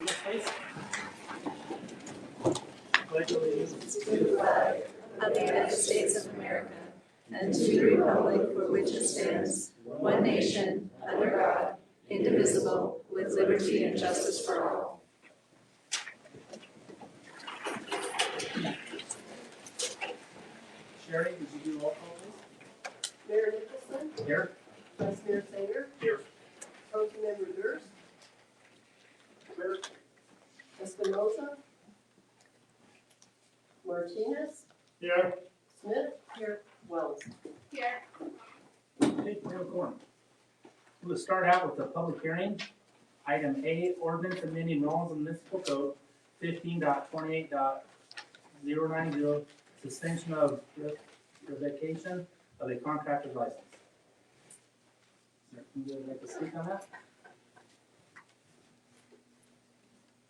Please. Pledge allegiance to the flag of the United States of America and to the republic for which it stands, one nation, under God, indivisible, with liberty and justice for all. Sherry, would you do roll call, please? Mayor Nicholson? Here. Vice Mayor Sager? Here. Councilmember Durst? Here. Espinoza? Martinez? Here. Smith? Here. Wells? Here. Okay, we have a quorum. We'll start out with the public hearing. Item A, ordinance amending Rawlins Municipal Code 15.28.090, suspension of revocation of a contractor's license. Is there anybody who'd like to speak on that?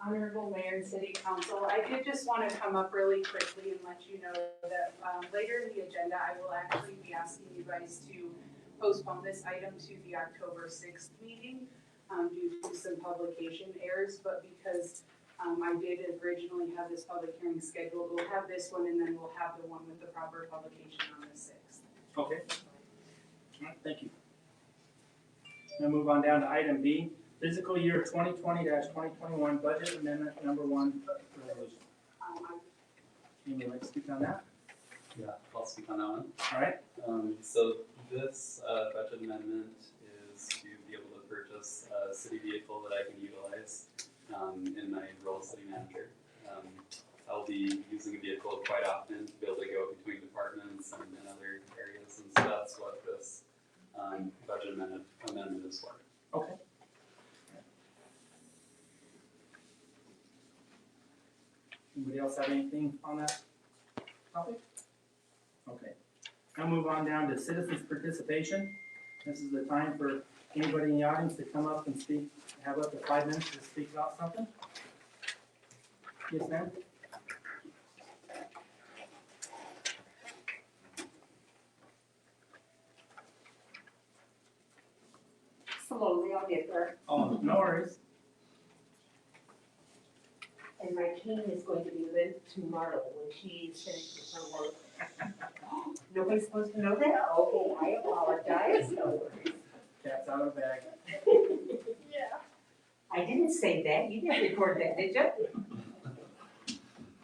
Honorable Mayor and City Council, I did just want to come up really quickly and let you know that later in the agenda, I will actually be asking you guys to postpone this item to the October 6th meeting due to some publication errors, but because I did originally have this public hearing scheduled, we'll have this one and then we'll have the one with the proper publication on the 6th. Okay. All right, thank you. Now move on down to item B, fiscal year 2020-2021 budget amendment number 1 resolution. Anybody like to speak on that? Yeah, I'll speak on that one. All right. So this budget amendment is to be able to purchase a city vehicle that I can utilize in my role as city manager. I'll be using a vehicle quite often to be able to go between departments and other areas, and so that's what this budget amendment is for. Okay. Anybody else have anything on that topic? Okay. Now move on down to citizens participation. This is the time for anybody in the audience to come up and speak, have up to 5 minutes to speak about something. Yes, ma'am? Slowly, I'll get there. Oh, no worries. And my cane is going to be lit tomorrow when she finishes her work. Nobody's supposed to know that? Okay, I apologize. No worries. Cat's out of the bag. Yeah. I didn't say that. You didn't record that, did you?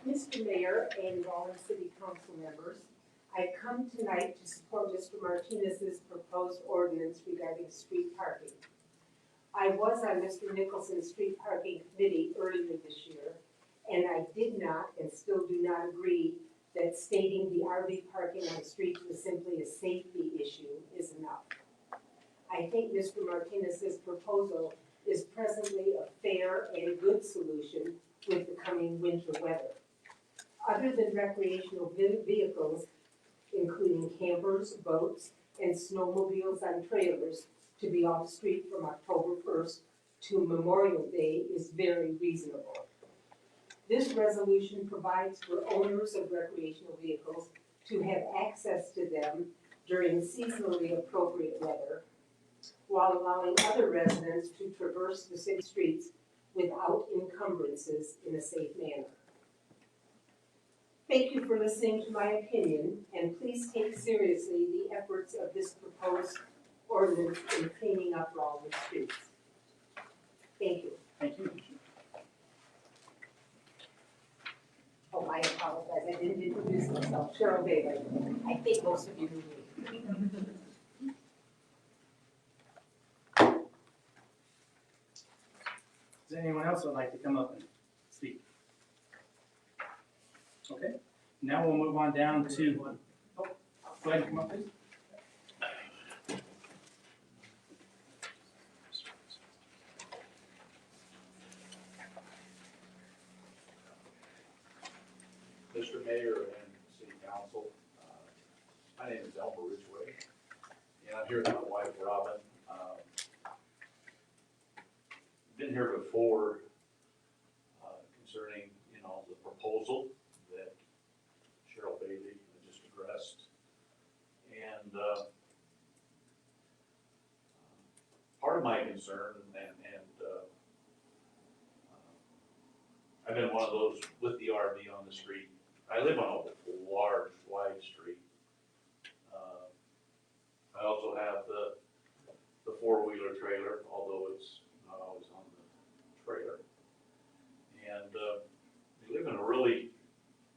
Mr. Mayor and Rawlins City Council members, I come tonight to support Mr. Martinez's proposed ordinance regarding street parking. I was on Mr. Nicholson's street parking committee earlier this year, and I did not and still do not agree that stating the RV parking on streets was simply a safety issue is enough. I think Mr. Martinez's proposal is presently a fair and good solution with the coming winter weather. Other than recreational vehicles, including campers, boats, and snowmobiles on trailers, to be off street from October 1st to Memorial Day is very reasonable. This resolution provides for owners of recreational vehicles to have access to them during seasonally appropriate weather, while allowing other residents to traverse the city streets without encumbrances in a safe manner. Thank you for listening to my opinion, and please take seriously the efforts of this proposed ordinance in cleaning up Rawlins streets. Thank you. Thank you. Oh, I apologize, I didn't introduce myself. Cheryl Bailey. I think most of you knew me. Does anyone else would like to come up and speak? Okay, now we'll move on down to, oh, go ahead and come up, please. Mr. Mayor and City Council, my name is Elmer Ridgway, and I'm here with my wife Robin. Been here before concerning, the proposal that Cheryl Bailey just addressed. And part of my concern and I've been one of those with the RV on the street. I live on a large, wide street. I also have the four-wheeler trailer, although it's not always on the trailer. And we live in a really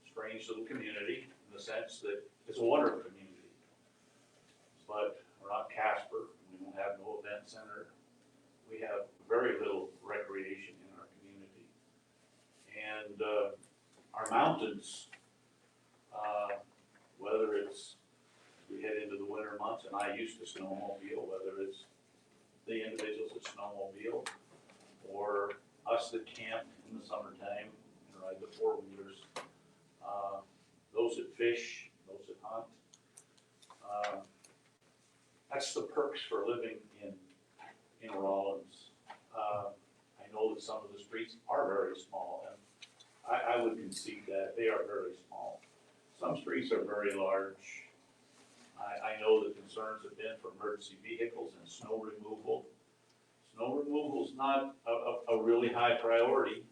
strange little community in the sense that it's a wonderful community. But we're not Casper, we don't have no event center. We have very little recreation in our community. And our mountains, whether it's, we head into the winter months, and I used to snowmobile, whether it's the individuals that snowmobile, or us that camp in the summertime and ride the four-wheelers, those that fish, those that hunt. That's the perks for living in Rollins. I know that some of the streets are very small, and I would concede that they are very small. Some streets are very large. I know the concerns have been for emergency vehicles and snow removal. Snow removal is not a really high priority.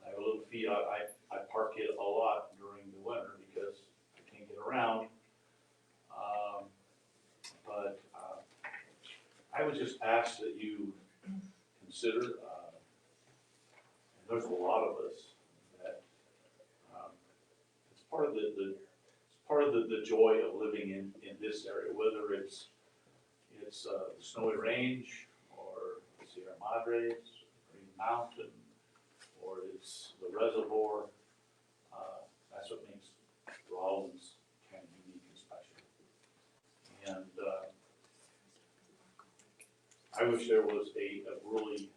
I have a little Fiat, I park it a lot during the winter because I can't get around. But I would just ask that you consider, and there's a lot of us, that it's part of the joy of living in this area, whether it's the Snowy Range, or Sierra Madres, Green Mountain, or it's the reservoir. That's what makes Rollins kind of unique and special. And I wish there was a really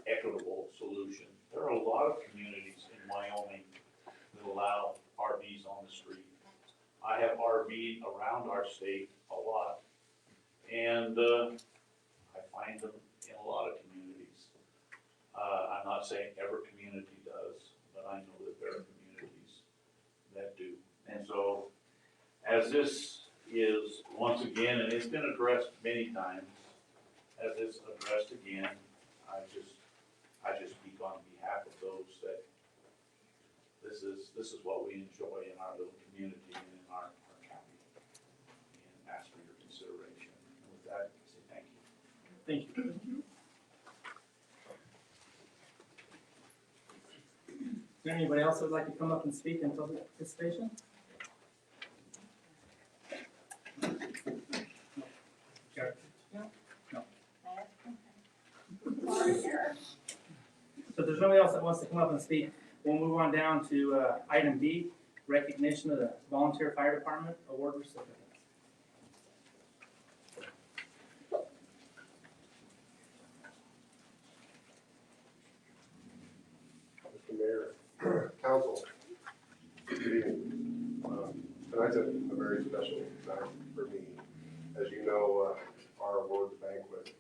equitable solution. There are a lot of communities in Wyoming that allow RVs on the street. I have RV'd around our state a lot, and I find them in a lot of communities. I'm not saying every community does, but I know that there are communities that do. And so, as this is, once again, and it's been addressed many times, as it's addressed again, I just speak on behalf of those that this is what we enjoy in our little community and in our county, and ask for your consideration. And with that, I say thank you. Thank you. Is there anybody else that would like to come up and speak in public participation? Sure. No. So if there's nobody else that wants to come up and speak, we'll move on down to item B, recognition of the Volunteer Fire Department Award recipients. Mr. Mayor, Council, good evening. Tonight's a very special night for me. As you know, our awards banquet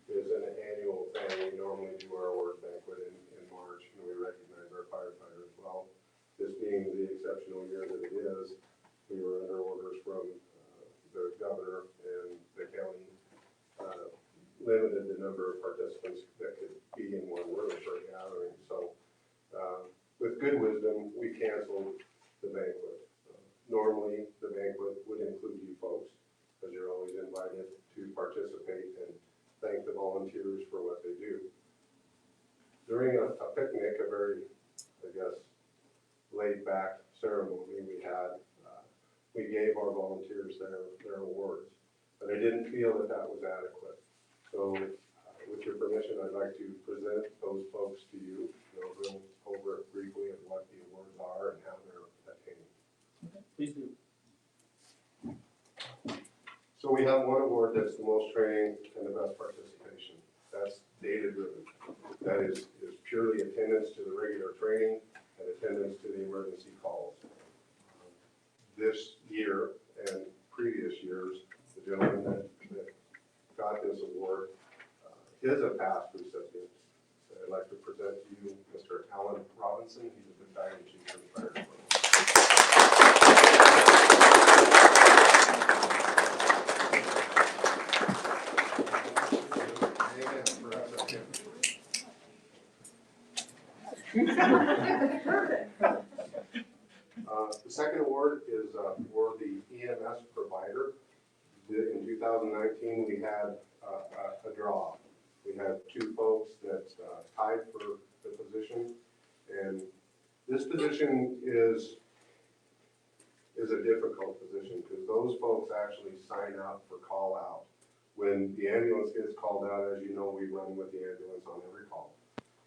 is an annual thing. We normally do our awards banquet in March, and we recognize our firefighters as well. This being the exceptional year that it is, we were under orders from the governor and the county, limited the number of participants that could be in one room for a gathering. So with good wisdom, we canceled the banquet. Normally, the banquet would include you folks, because you're always invited to participate and thank the volunteers for what they do. During a picnic, a very, I guess, laid-back ceremony we had, we gave our volunteers their awards, but I didn't feel that that was adequate. So with your permission, I'd like to present those folks to you. They'll go over briefly of what the awards are and how they're attained. Okay, please do. So we have one award that's the most training and the best participation. That's data-driven. That is purely attendance to the regular training and attendance to the emergency calls. This year and previous years, the gentleman that got this award is a past recipient. So I'd like to present to you Mr. Alan Robinson. He's a battalion chief in the fire department. The second award is for the EMS provider. In 2019, we had a draw. We had two folks that tied for the position, and this position is a difficult position because those folks actually sign up for call out. When the ambulance gets called out, as you know, we run with the ambulance on every call,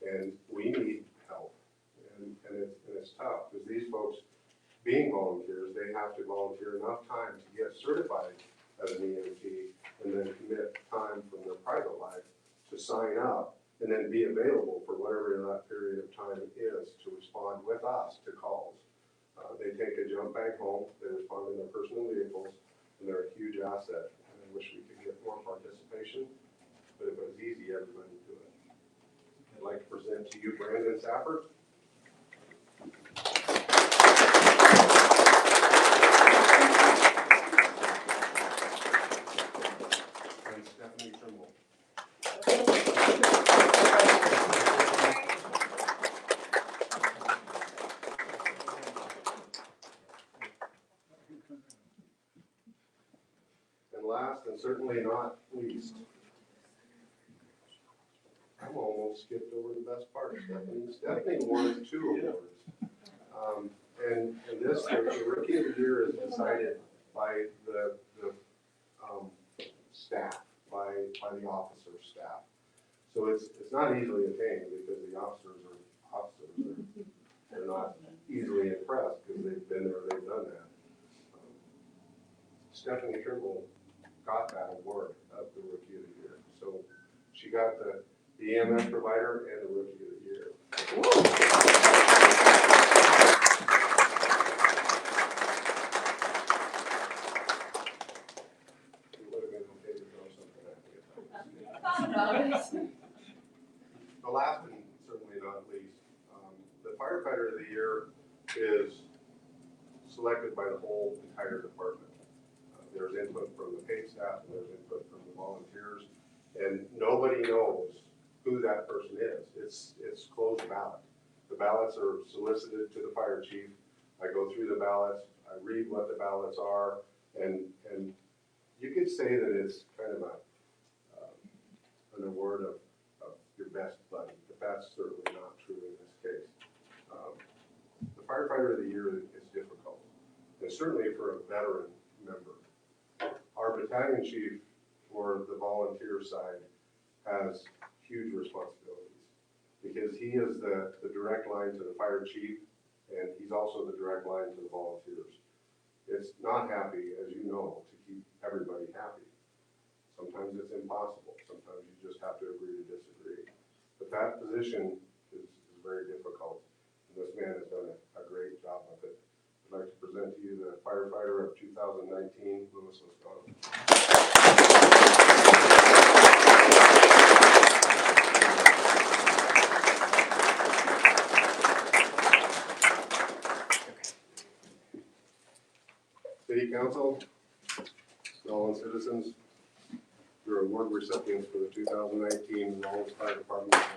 and we need help, and it's tough because these folks, being volunteers, they have to volunteer enough time to get certified as an EMT and then commit time from their private life to sign up and then be available for whatever that period of time is to respond with us to calls. They take a jump back home, they respond in their personal vehicles, and they're a huge asset. And I wish we could get more participation, but if it was easy, everybody would do it. I'd like to present to you Brandon Safford. And Stephanie Trimble. And last and certainly not least, I'm almost skipped over the best part, Stephanie. Stephanie won 2 awards. And this, the Rookie of the Year is decided by the staff, by the officer staff. So it's not easily attained because the officers they're not easily impressed because they've been there, they've done that. Stephanie Trimble got that award of the Rookie of the Year. So she got the EMS provider and the Rookie of the Year. It would have been okay to throw something at me. The last and certainly not least, the firefighter of the year is selected by the whole entire department. There's input from the paid staff and there's input from the volunteers, and nobody knows who that person is. It's closed ballot. The ballots are solicited to the fire chief. I go through the ballots, I read what the ballots are, and you could say that it's kind of an award of your best buddy, but that's certainly not true in this case. The firefighter of the year is difficult, and certainly for a veteran member. Our battalion chief for the volunteer side has huge responsibilities because he is the direct line to the fire chief, and he's also the direct line to the volunteers. It's not happy, as you know, to keep everybody happy. Sometimes it's impossible. Sometimes you just have to agree to disagree. But that position is very difficult, and this man has done a great job of it. I'd like to present to you the firefighter of 2019, Louis Lascano. City Council, Rollins citizens, your award recipients for the 2019 Rollins Fire Department Awards.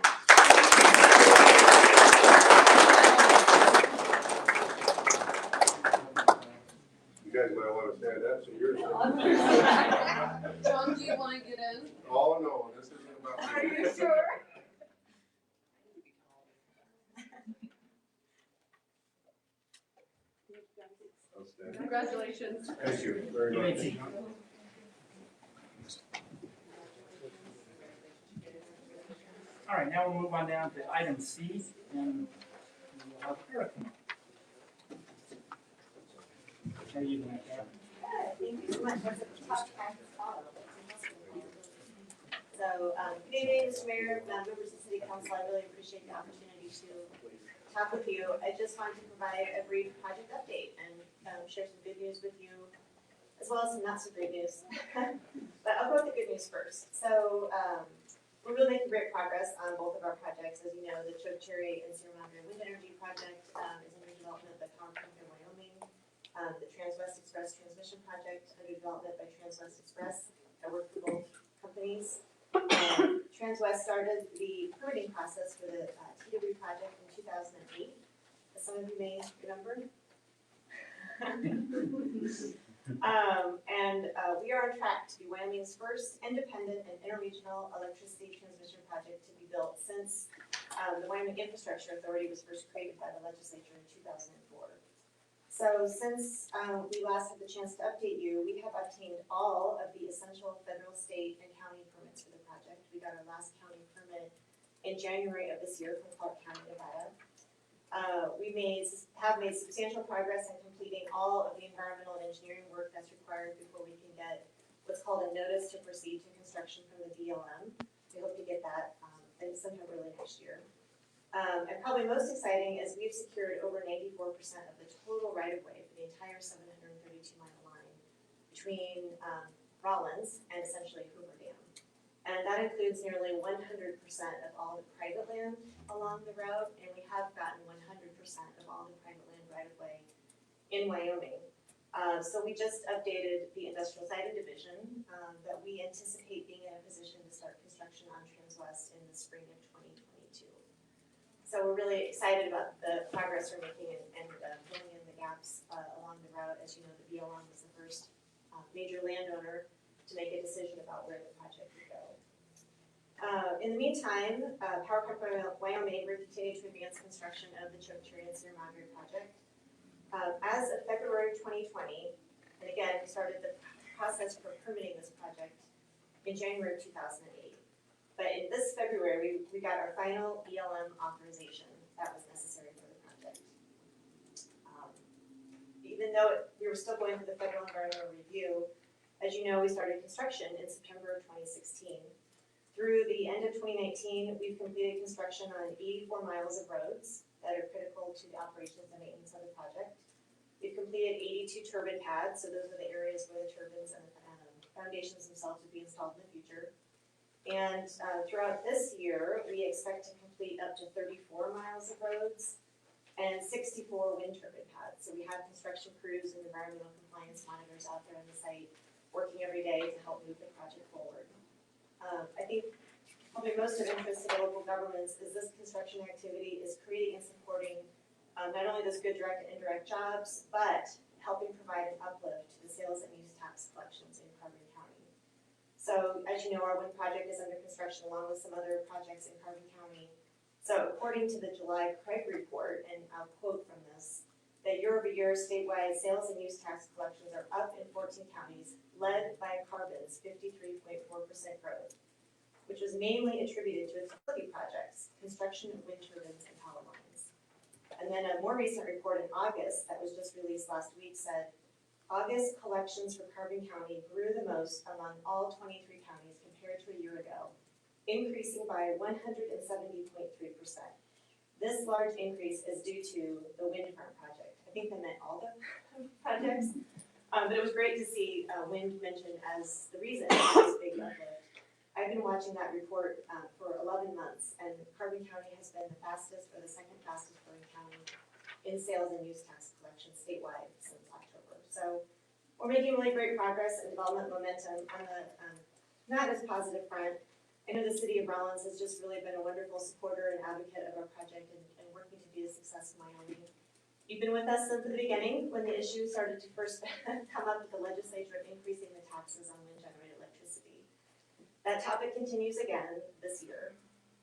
You guys might want to stand up so you're. John, do you want to get in? Oh, no, this isn't about me. Are you sure? Outstanding. Congratulations. Thank you very much. All right, now we'll move on down to item C, and we'll have Eric come up. How are you doing, Eric? Thank you so much. That's a tough act to follow. So, good evening, Mr. Mayor, members of the City Council. I really appreciate the opportunity to talk with you. I just wanted to provide a brief project update and share some good news with you, as well as some not so great news. But I'll go with the good news first. So, we're really making great progress on both of our projects. As you know, the Chokecherry and Sierra Madre Wind Energy Project is under development by Power Company of Wyoming. The Transwest Express Transmission Project under development by Transwest Express. I work for both companies. Transwest started the permitting process for the TW project in 2008, as some of you may remember. We are on track to be Wyoming's first independent and interregional electricity transmission project to be built since the Wyoming Infrastructure Authority was first created by the legislature in 2004. So since we last had the chance to update you, we have obtained all of the essential federal, state, and county permits for the project. We got our last county permit in January of this year from Clark County, Nevada. We have made substantial progress in completing all of the environmental and engineering work that's required before we can get what's called a notice to proceed to construction from the BLM. We hope to get that sometime early next year. And probably most exciting is we've secured over 94% of the total right-of-way for the entire 732-mile line between Rollins and essentially Hoover Dam. And that includes nearly 100% of all the private land along the route, and we have gotten 100% of all the private land right-of-way in Wyoming. So we just updated the industrial siting division that we anticipate being in a position to start construction on Transwest in the spring of 2022. So we're really excited about the progress we're making and filling in the gaps along the route. As you know, the BLM was the first major landowner to make a decision about where the project would go. In the meantime, Power Company of Wyoming, we're continuing to advance construction of the Choctaw and Sierra Madre project. As of February 2020, and again, we started the process for permitting this project in January of 2008. But in this February, we got our final BLM authorization that was necessary for the project. Even though we were still going through the federal environmental review, as you know, we started construction in September of 2016. Through the end of 2019, we've completed construction on 84 miles of roads that are critical to the operations and maintenance of the project. We've completed 82 turbine pads, so those are the areas where the turbines and foundations themselves would be installed in the future. And throughout this year, we expect to complete up to 34 miles of roads and 64 wind turbine pads. So we have construction crews and environmental compliance monitors out there on the site working every day to help move the project forward. I think probably most of interest to the local governments is this construction activity is creating and supporting not only those good direct and indirect jobs, but helping provide an uplift to the sales and use tax collections in Carbon County. So as you know, our wind project is under construction along with some other projects in Carbon County. So according to the July Craig report, and I'll quote from this, that year-over-year statewide sales and use tax collections are up in 14 counties, led by Carbon's 53.4% growth, which was mainly attributed to its utility projects, construction of wind turbines and power lines. And then a more recent report in August that was just released last week said, August collections for Carbon County grew the most among all 23 counties compared to a year ago, increasing by 170.3%. This large increase is due to the wind farm project. I think they meant all the projects, but it was great to see wind mentioned as the reason for this big uplift. I've been watching that report for 11 months, and Carbon County has been the fastest or the second fastest growing county in sales and use tax collection statewide since October. So we're making really great progress and development momentum on the not as positive front. I know the city of Rollins has just really been a wonderful supporter and advocate of our project and working to be a success in Wyoming. You've been with us since the beginning when the issue started to first come up with the legislature of increasing the taxes on wind-generated electricity. That topic continues again this year.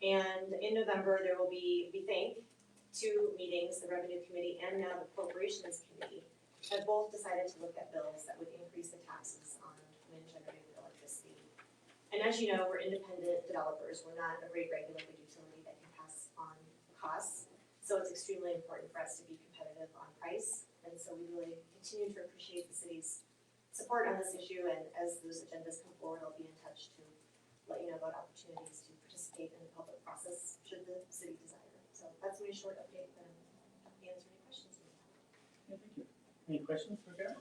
And in November, there will be, we think, 2 meetings, the Revenue Committee and now the Appropriations Committee, have both decided to look at bills that would increase the taxes on wind-generated electricity. And as you know, we're independent developers. We're not a rate-regulated utility that can pass on costs. So it's extremely important for us to be competitive on price. And so we really continue to appreciate the city's support on this issue. And as those agendas come forward, I'll be in touch to let you know about opportunities to participate in the public process should the city desire. So that's my short update, and I'm happy to answer any questions you may have. Yeah, thank you. Any questions for Gary?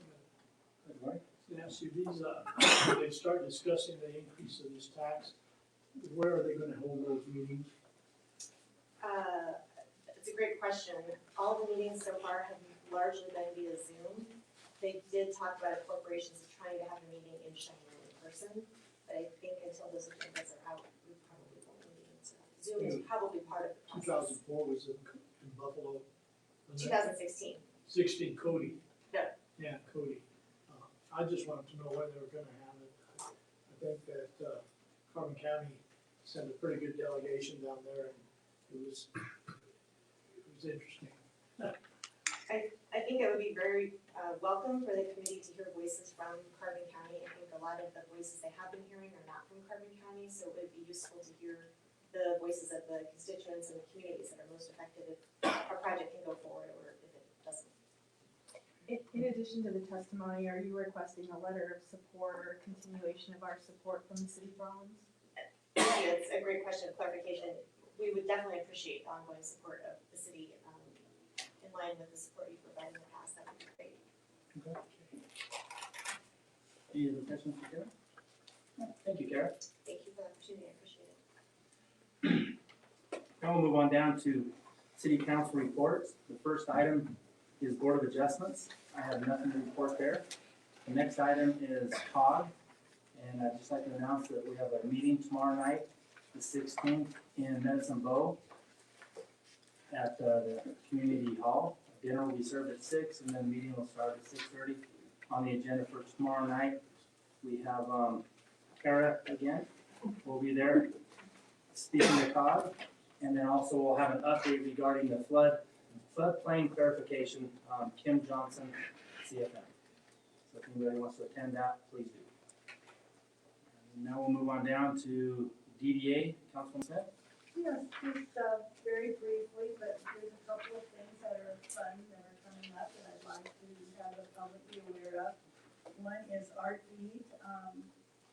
Good morning. Now, see, these, they start discussing the increase of this tax, where are they gonna hold those meetings? It's a great question. All the meetings so far have largely been via Zoom. They did talk about corporations trying to have a meeting in Cheyenne in person, but I think until those agendas are out, we probably won't probably part of the Two process. thousand four was in Buffalo. Was that 2016. 16 Cody. Yeah. Yeah, Cody. I just wanted to know when they were gonna have it. I think that, Carbon County sent a pretty good delegation down there, and it was interesting. I think it would be very welcome for the committee to hear voices from Carbon County. I think a lot of the voices they have been hearing are not from Carbon County, so it would be useful to hear the voices of the constituents and the communities that are most affected if our project can go forward or if it doesn't. In addition to the testimony, are you requesting a letter of support or continuation of our support from the city of Rollins? Thank you, it's a great question of clarification. We would definitely appreciate ongoing support of the city in line with the support you've provided in the past. That would be great. Okay. Any other questions for Kara? No, thank you, Kara. Thank you for the opportunity, I appreciate it. Now we'll move on down to city council reports. The first item is Board of Adjustments. I have nothing to report there. The next item is COG, and I'd just like to announce that we have a meeting tomorrow night, the 16th, in Medicine Bow at the community hall. Dinner will be served at 6, and then the meeting will start at 6:30. On the agenda for tomorrow night, we have Kara again. Will be there speaking to COG, and then also we'll have an update regarding the floodplain clarification, Kim Johnson, CFM. So if anybody wants to attend that, please do. And now we'll move on down to DDA, Councilman Smith. Yes, just very briefly, but there's a couple of things that are fun that are coming up that I'd like to have the public be aware of. One is Art Beat,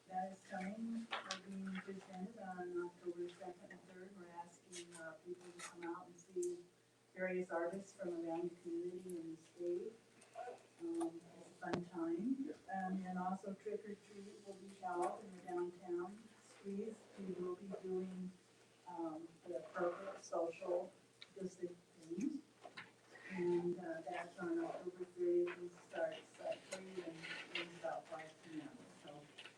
that is coming, being presented on October 2nd and 3rd. We're asking people to come out and see various artists from around the community and the state. It's a fun time. And also Trick or Treat will be held in the downtown streets. We will be doing the appropriate social distancing things. And that's on October 30th, and starts at 3 and ends about 5 p.m. So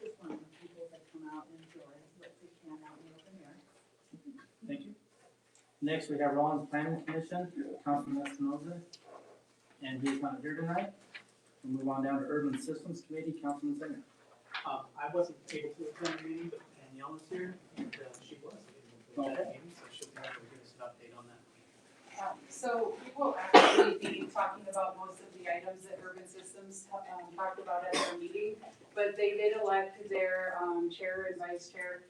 just wanting people to come out and enjoy what they can out in the open air. Thank you. Next, we have Rollins Planning Commission, Councilman Espinoza, and he's not here tonight. We'll move on down to Urban Systems Committee, Councilman Singer. I wasn't able to attend the meeting, but Danielle was here, and she was able to attend the meeting, so she'll be able to give us an update on that. So we will actually be talking about most of the items that Urban Systems talked about at their meeting, but they did elect their chair and vice chair.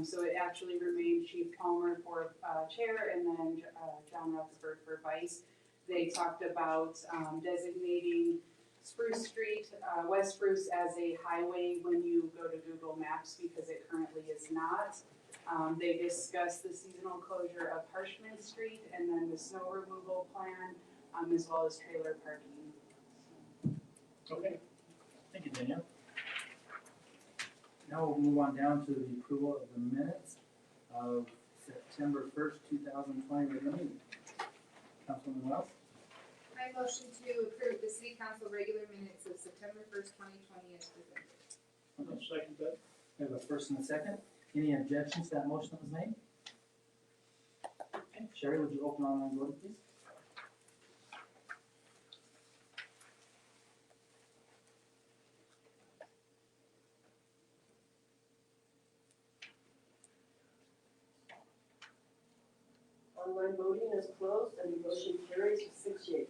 So it actually remained Chief Palmer for chair and then John Rutherford for vice. They talked about designating Spruce Street, West Spruce as a highway when you go to Google Maps because it currently is not. They discussed the seasonal closure of Harshman Street and then the snow removal plan, as well as trailer parking. Okay. Thank you, Danielle. Now we'll move on down to the approval of the minutes of September 1st, 2020 regular meeting. Councilman Wells? I motion to approve the city council regular minutes of September 1st, 2020 as presented. I'll second that. We have a first and a second. Any objections to that motion that was made? Okay, Sherry, would you open online voting, please? Online voting is closed and the motion carries with 6 yeas.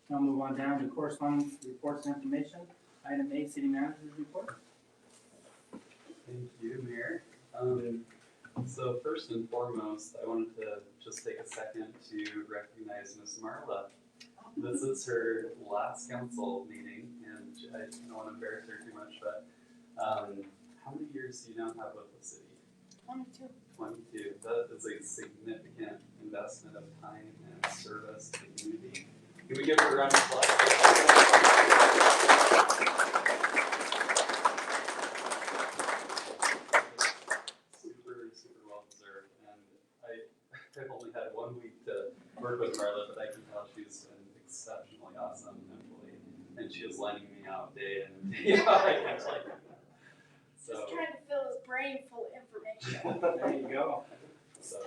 Now move on down to correspondence, reports, and information. Item A, City Manager's Report. Thank you, Mayor. So first and foremost, I wanted to just take a second to recognize Ms. Marla. This is her last council meeting, and I don't want to embarrass her too much, but how many years do you now have with the city? 22. 22. That is a significant investment of time and service to the community. Can we give her a round of applause? Super well deserved. And I've only had 1 week to work with Marla, but I can tell she's an exceptionally awesome employee. And she is lining me out day in and day out. I can't tell you. Just trying to fill his brain full of information. There you go. So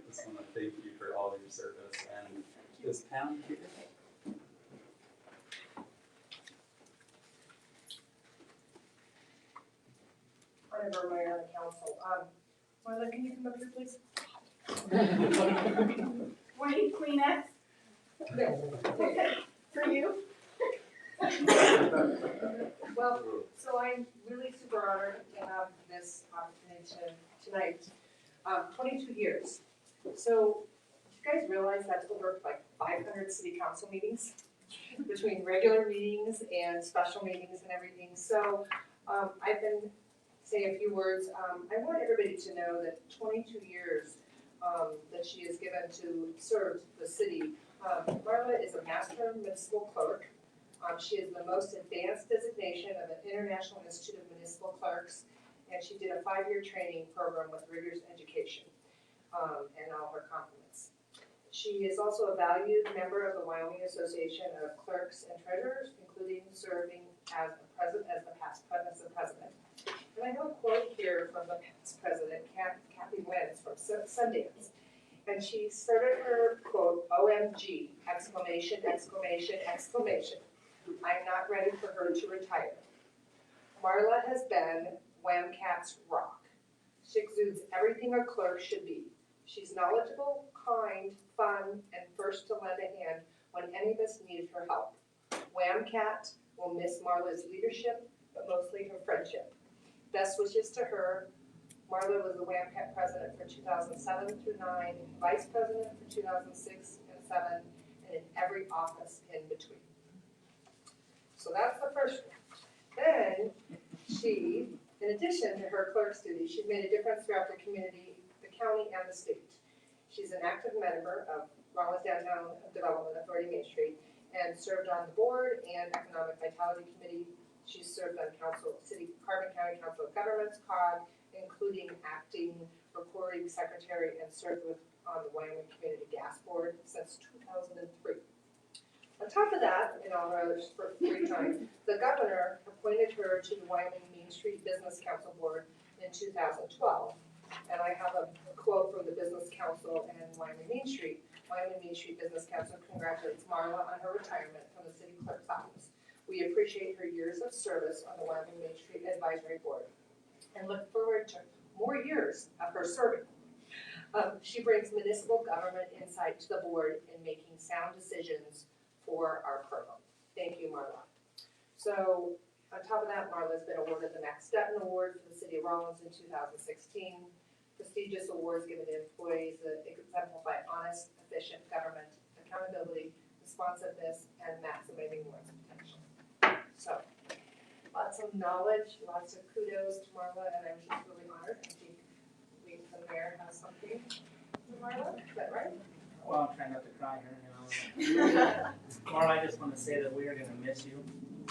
just want to thank you for all of your service, and is Pam here? Honorable Mayor and Council, Marla, can you come up here, please? Wayne, Kleenex, No. okay, for you. Well, so I'm really super honored to have this opportunity tonight. 22 years. So, do you guys realize that's over like 500 city council meetings? Between regular meetings and special meetings and everything. So, I've been saying a few words. I want everybody to know that 22 years that she has given to serve the city. Marla is a master municipal clerk. She is the most advanced designation of an International Institute of Municipal Clerks, and she did a 5-year training program with rigorous education, and all her compliments. She is also a valued member of the Wyoming Association of Clerks and Treasurers, including serving as the president, as the past president. And I have a quote here from the past president, Kathy Wentz from Sundance. And she started her quote, OMG, exclamation, exclamation, exclamation. I'm not ready for her to retire. Marla has been WAMCAT's rock. She exudes everything a clerk should be. She's knowledgeable, kind, fun, and first to lend a hand when any of us needed her help. WAMCAT will miss Marla's leadership, but mostly her friendship. Best wishes to her. Marla was the WAMCAT president for 2007 through 9, vice president for 2006 and 7, and in every office in between. So that's the first one. Then she, in addition to her clerk's duties, she's made a difference throughout the community, the county, and the state. She's an active member of Rollins Downtown Development Authority Main Street and served on the board and Economic Vitality Committee. She's served on Carbon County Council of Governments, COG, including acting recording secretary, and served on the Wyoming Community Gas Board since 2003. On top of that, in all her other free time, the governor appointed her to the Wyoming Main Street Business Council Board in 2012. And I have a quote from the Business Council and Wyoming Main Street. Wyoming Main Street Business Council congratulates Marla on her retirement from the city clerk's office. We appreciate her years of service on the Wyoming Main Street Advisory Board and look forward to more years of her serving. She brings municipal government insight to the board in making sound decisions for our program. Thank you, Marla. So, on top of that, Marla's been awarded the Max Stetton Award for the City of Rollins in 2016. Prestigious awards given to employees that exemplify honest, efficient government, accountability, responsiveness, and maximizing one's potential. So, lots of knowledge, lots of kudos to Marla, and I'm just really honored. I think the mayor has something for Marla. Is that right? Well, I'm trying not to cry here, Marla, I just want to say that we are going to miss you.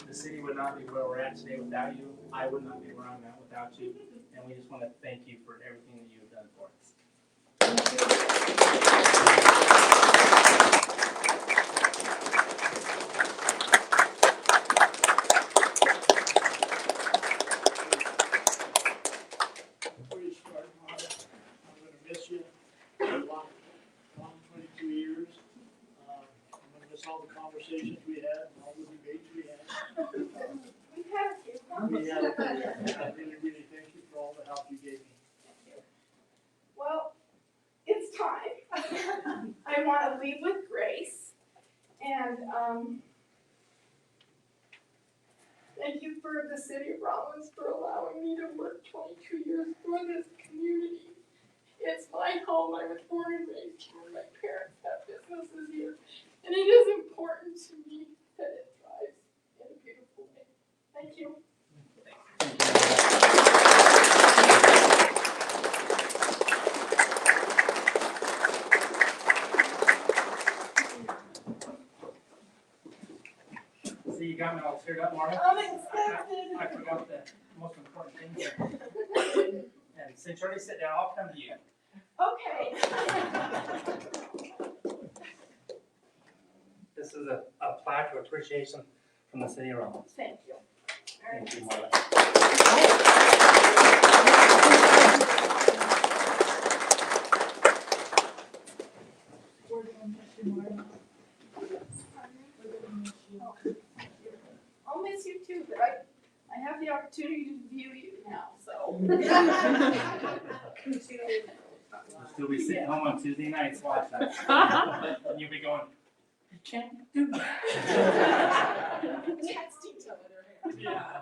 The city would not be where we're at today without you. I would not be where I'm at without you. And we just want to thank you for everything that you've done for us. Before you start, Marla, I'm gonna miss you a long 22 years. I'm gonna miss all the conversations we had and all the debates we had. We've had a few. I really, really thank you for all the help you gave me. Well, it's time. I want to leave with grace. And thank you for the city of Rollins for allowing me to work 22 years for this community. It's my home. I was born and raised here. My parents have businesses here. And it is important to me that it thrives in a beautiful way. Thank you. See, you got me all teared up, Marla. Unexpected. I forgot the most important thing here. And since you already sit down, I'll come to you. Okay. This is a plaque of appreciation from the city of Rollins. Thank you. Thank you, Marla. You'll be sitting home on Tuesday nights watching that. And you'll be going, you can't do that. Yeah.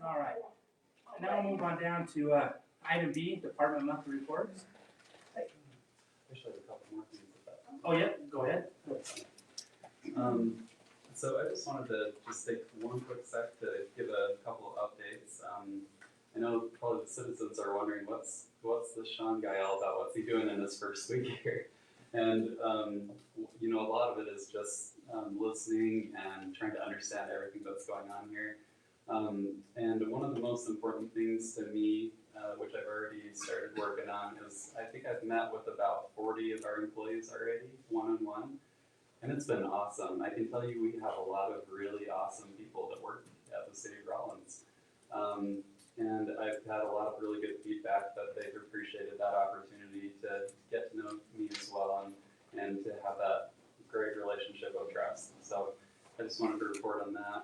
All right. And now we'll move on down to item B, department monthly reports. Actually, I have a couple more things with that. Oh, yeah, go ahead. So I just wanted to just take one quick sec to give a couple of updates. I know probably the citizens are wondering what's the Sean guy all about? What's he doing in his first week here? And you know, a lot of it is just listening and trying to understand everything that's going on here. And one of the most important things to me, which I've already started working on, is I think I've met with about 40 of our employees already, one-on-one. And it's been awesome. I can tell you we have a lot of really awesome people that work at the City of Rollins. And I've had a lot of really good feedback that they've appreciated that opportunity to get to know me as well and to have that great relationship of trust. So I just wanted to report on that.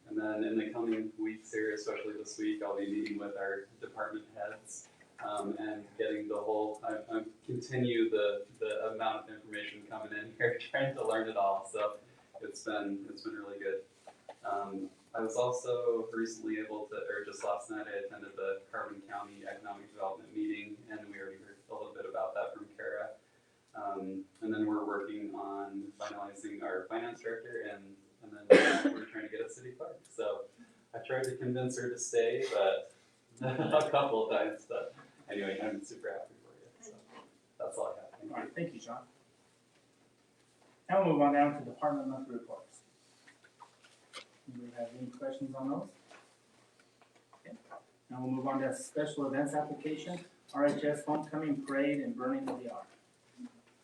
And then in the coming weeks here, especially this week, I'll be meeting with our department heads and getting the whole, I continue the amount of information coming in here, trying to learn it all. So it's been really good. I was also recently able to, or just last night, I attended the Carbon County Economic Development meeting, and we already heard a little bit about that from Kara. And then we're working on finalizing our finance director, and then we're trying to get a city clerk. So I tried to convince her to stay, but a couple of times. But anyway, I'm super happy for you. So that's all I have. All right, thank you, Sean. Now we'll move on down to department monthly reports. Anybody have any questions on those? Okay. Now we'll move on to special events application, RHS homecoming parade and burning of the ark.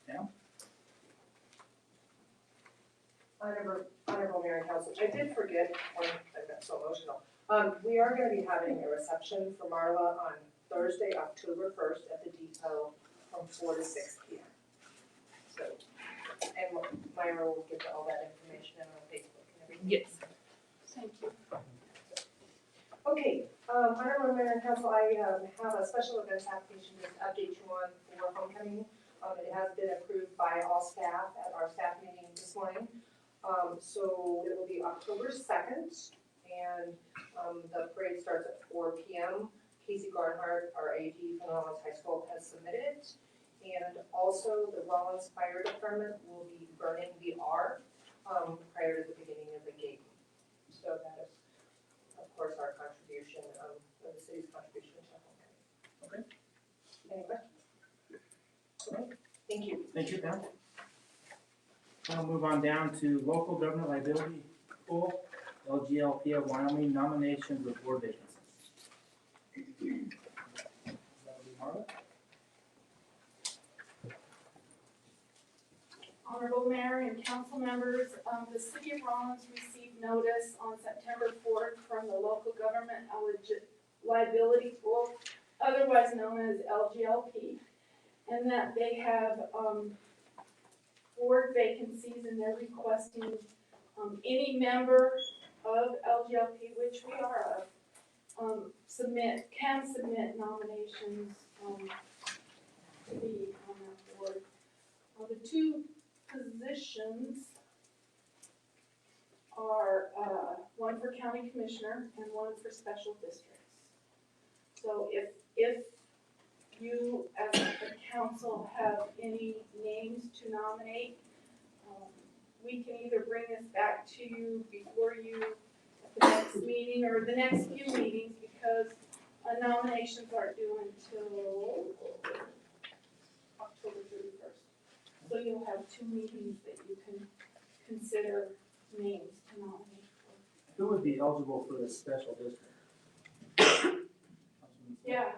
Now, Honorable Mayor and Council, I did forget, I got so emotional. We are gonna be having a reception for Marla on Thursday, October 1st at the depot from 4 to 6 p.m. So, and Myra will get all that information on Facebook and everything. Yes. Thank you. Okay, Honorable Mayor and Council, I have a special events application to update you on for homecoming. It has been approved by all staff at our staff meeting this morning. So it will be October 2nd, and the parade starts at 4 p.m. Casey Garnhart, our AD from Rollins High School, has submitted it. And also the Rollins Fire Department will be burning the R prior to the beginning of the game. So that is, of course, our contribution, the city's contribution to homecoming. Okay. Any questions? Okay, thank you. thank you, Pam. Now we'll move on down to local government liability pool, LGLP of Wyoming nominations with board vacancies. That'll be Marla. Honorable Mayor and council members, the City of Rollins received notice on September 4th from the local government liability pool, otherwise known as LGLP, and that they have board vacancies, and they're requesting any member of LGLP, which we are can submit nominations to be on that board. The two positions are one for county commissioner and one for special districts. So if you as a council have any names to nominate, we can either bring this back to you before you at the next meeting or the next few meetings, because nominations aren't due until October 31st. So you'll have 2 meetings that you can consider names to nominate for. Who would be eligible for the special district? Yeah.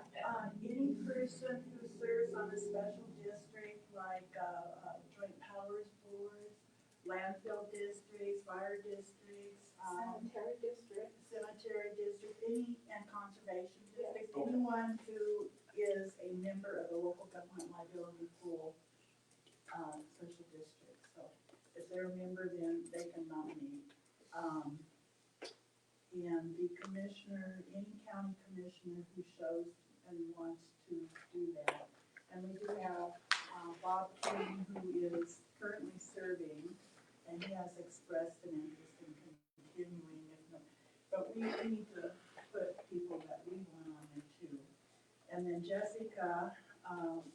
Any person who serves on a special district like, joint powers boards, landfill districts, fire districts, Sanitary district. cemetery district, and conservation district, Okay. anyone who is a member of the local government liability pool, special district. So if they're a member, then they can nominate. And the commissioner, any county commissioner who shows and wants to do that. And we do have Bob King, who is currently serving, and he has expressed an interest in continuing, if not, but we need to put people that we want on there too. And then Jessica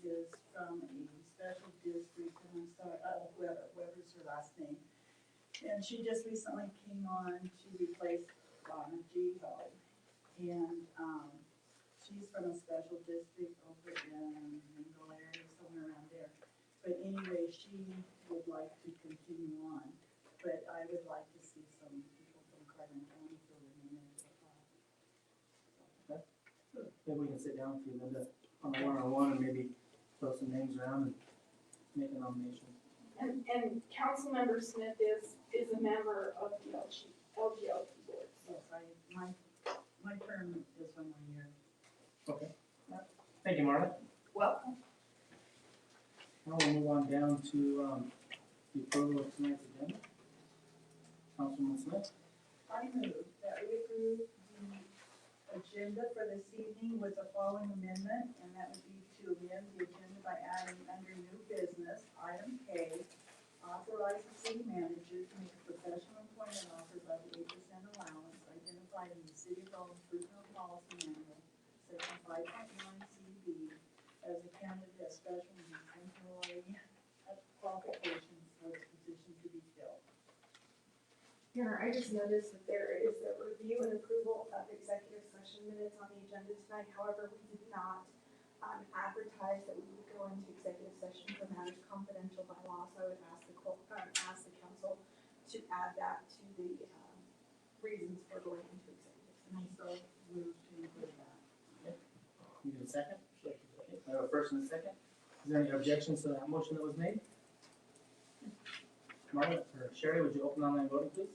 is from a special district, and I'm sorry, Weber's her last name. And she just recently came on, she replaced Donna Giho. And she's from a special district over in Mingle area, somewhere around there. But anyway, she would like to continue on, but I would like to see some people from Carbon County filling in there as well. Maybe we can sit down with you, Linda, on a one-on-one and maybe throw some names around and make a nomination. And Councilmember Smith is a member of the LGLP board. Yes, my term is 1 more year. Okay. Thank you, Marla. Welcome. Now we'll move on down to the approval of tonight's agenda. Councilman Smith? I move that we approve the agenda for this evening with the following amendment, and that would be to amend the agenda by adding under new business, item K, authorize the city manager to make a professional employment offer by the 8% allowance identified in the City of Raleigh Personnel Policy Manual, section 5.1 CB, as a candidate as special needs employee qualifications for the position to be filled. Here, I just noticed that there is a review and approval of executive session minutes on the agenda tonight. However, we did not advertise that we would go into executive session for matters confidential by law. So I would ask the council to add that to the reasons for going into executive session. So move to include that. You need a second? Okay, I have a first and a second. Is there any objections to that motion that was made? Marla, or Sherry, would you open online voting, please?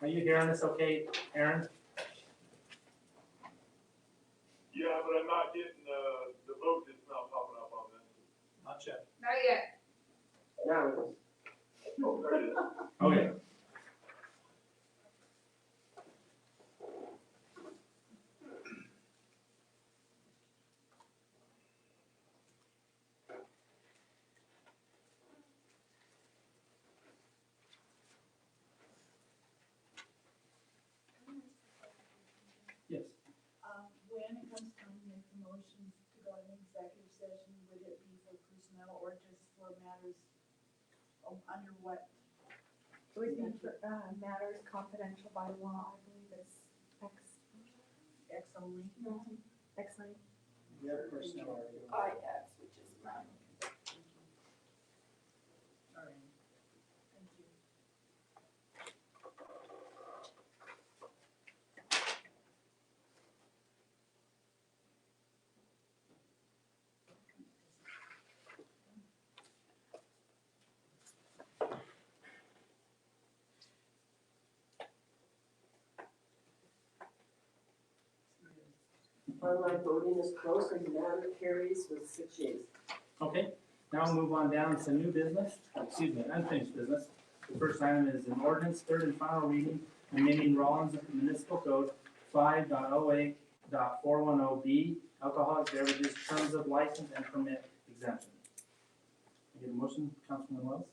Are you hearing us okay, Aaron? Yeah, but I'm not getting the vote that's not popping up on this. Not yet. Not yet. Now it is. Oh, there it is. Okay. Yes. When it comes time to make the motions to go in executive session, would it be for personnel or just for matters under what? It would be for matters confidential by law. I believe it's X only? X9. We have personnel already. IX, which is mine. All right. Thank you. Online voting is closed and the matter carries with 6 yeas. Okay, now we'll move on down to new business, unfinished business. The first item is an ordinance, third and final reading, amending Rollins Municipal Code 5.08.410B, alcoholic beverages, terms of license and permit exemption. I get a motion, Councilman Wells?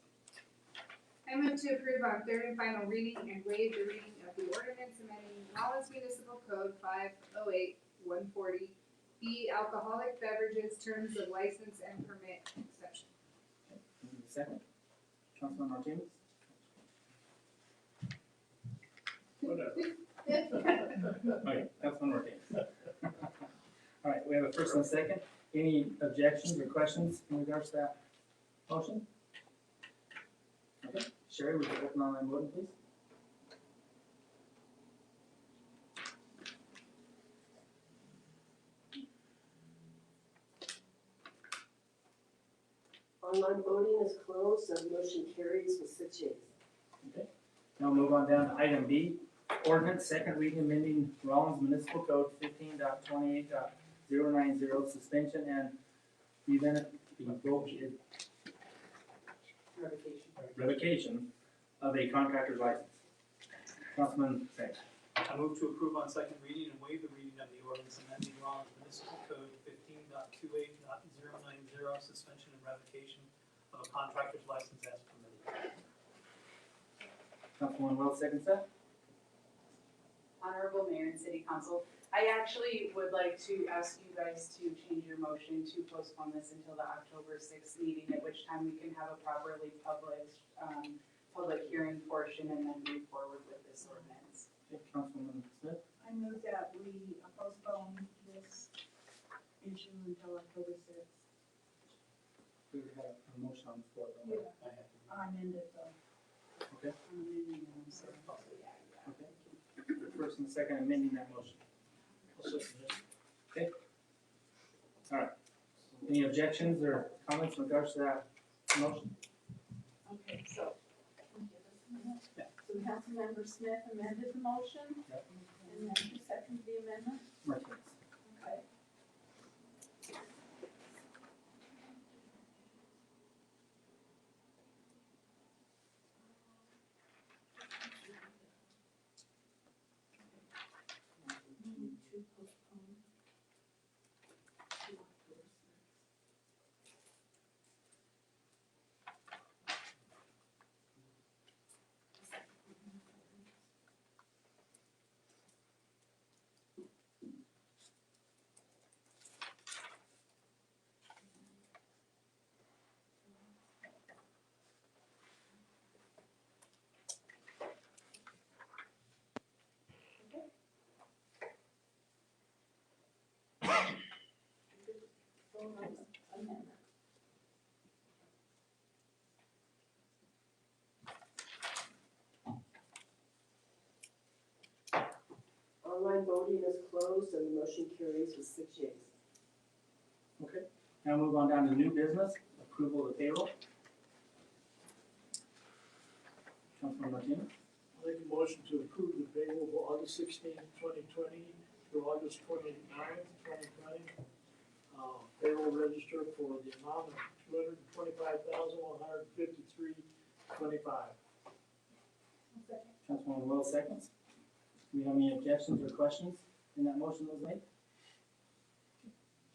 I move to approve on third and final reading and waive the reading of the ordinance amending Rollins Municipal Code 5.08.140B, alcoholic beverages, terms of license and permit exception. Okay, need a second? Councilman Martinez? Whatever. Okay, Councilman Martinez. All right, we have a first and a second. Any objections or questions in regards to that motion? Okay, Sherry, would you open online voting, please? Online voting is closed and the motion carries with 6 yeas. Okay, now we'll move on down to item B, ordinance, second reading amending Rollins Municipal Code 15.28. 090 suspension and revocation of a contractor's license. Councilman Sang. I move to approve on second reading and waive the reading of the ordinance amending Rawlins Municipal Code 15.28.090, suspension and revocation of a contractor's license as permitted. Councilman Wells, seconds that. Honorable Mayor and City Council, I actually would like to ask you guys to change your motion to postpone this until the October 6th meeting, at which time we can have a properly published, public hearing portion and then move forward with this ordinance. Okay, Councilman Smith. I move that we postpone this issue until October sixth. We have a motion on the floor. Yeah. I'm in it though. Okay. I'm in it, I'm sorry. Okay. First and second amending that motion. Okay. All right. Any objections or comments in regards to that motion? Okay, so Councilmember Smith amended the motion, Yep. and then who seconded the amendment? Martinez. Okay. Move to postpone to October 6th. Amendment. Online voting is closed and the motion carries with 6 yeas. Okay. Now move on down to new business, approval of payroll. Councilman Martinez. I'll make a motion to approve the payroll for August 16, 2020 through August 29, 2020. Payroll register for the amount of $225,153.25. Councilman Wells, seconds. Do we have any objections or questions in that motion that was made?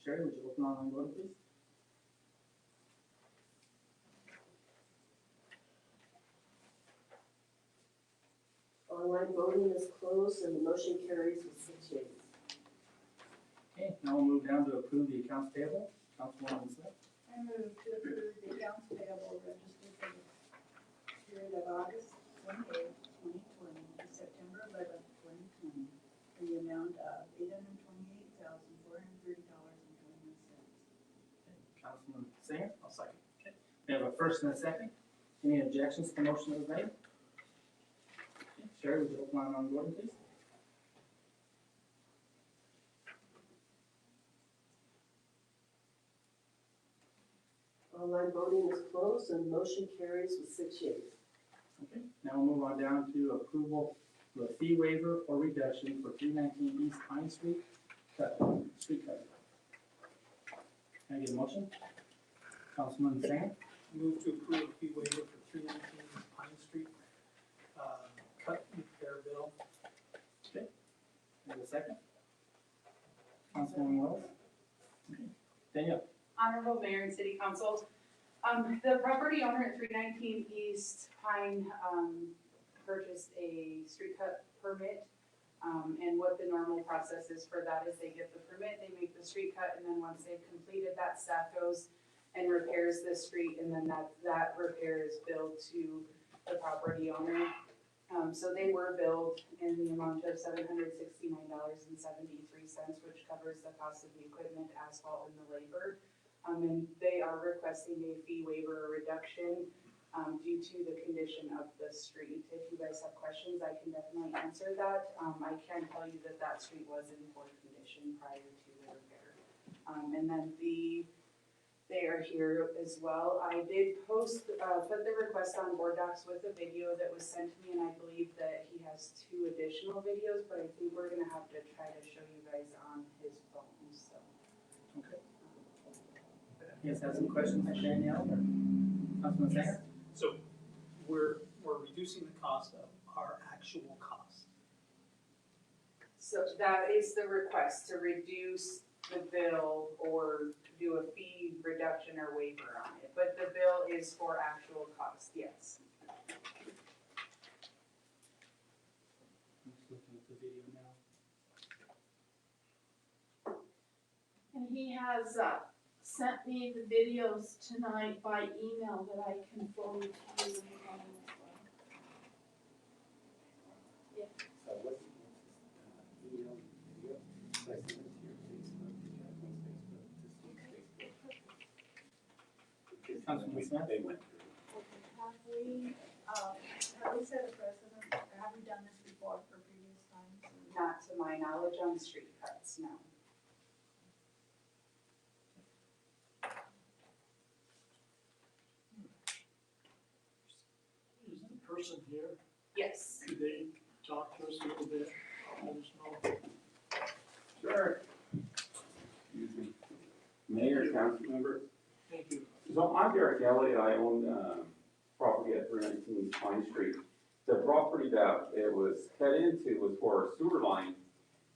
Sherry, would you open online voting, please? Online voting is closed and the motion carries with 6 yeas. Okay, now we'll move down to approve the accounts payable. Councilwoman Smith. I move to approve the accounts payable registered for the period of August 28, 2020 to September 11, 2020, in the amount of $828,430.21. Councilman Singer. I'll second. Okay. We have a first and a second. Any objections to the motion that was made? Okay. Sherry, would you open online voting, please? Online voting is closed and the motion carries with 6 yeas. Okay, now we'll move on down to approval of a fee waiver or reduction for 319 East Pine Street street cut. Can I get a motion? Councilman Singer. Move to approve a fee waiver for 319 Pine Street, cut and repair bill. Okay. Can I get a second? Councilman Wells. Okay. Danielle. Honorable Mayor and City Council, the property owner at 319 East Pine purchased a street cut permit. And what the normal process is for that is they get the permit, they make the street cut, and then once they've completed that, staff goes and repairs the street, and then that repair is billed to the property owner. So they were billed in the amount of $769.73, which covers the cost of the equipment, asphalt, and the labor. And they are requesting a fee waiver or reduction due to the condition of the street. If you guys have questions, I can definitely answer that. I can tell you that that street was in poor condition prior to the repair. And then they are here as well. I did put the request on board docs with a video that was sent to me, and I believe that he has 2 additional videos, but I think we're gonna have to try to show you guys on his phone, so. Okay. You guys have some questions for Danielle or Councilman Sanger? So we're reducing the cost of our actual cost. So that is the request, to reduce the bill or do a fee reduction or waiver on it, but the bill is for actual cost, yes. I'm just looking at the video now. And he has, sent me the videos tonight by email that I can forward to you. So what's email, video? So I sent it to your Facebook, did you have my Facebook, this week's Facebook? Councilman Smith? They went through. Have we set a precedent, or have we done this before for previous times? Not to my knowledge on street cuts, no. Is the person here? Yes. Could they talk to us a little bit? Let us know. Sure. Excuse me. Mayor, council members. Thank you. So I'm Derek Elliott, I own, property at 319 Pine Street. The property that it was cut into was for a sewer line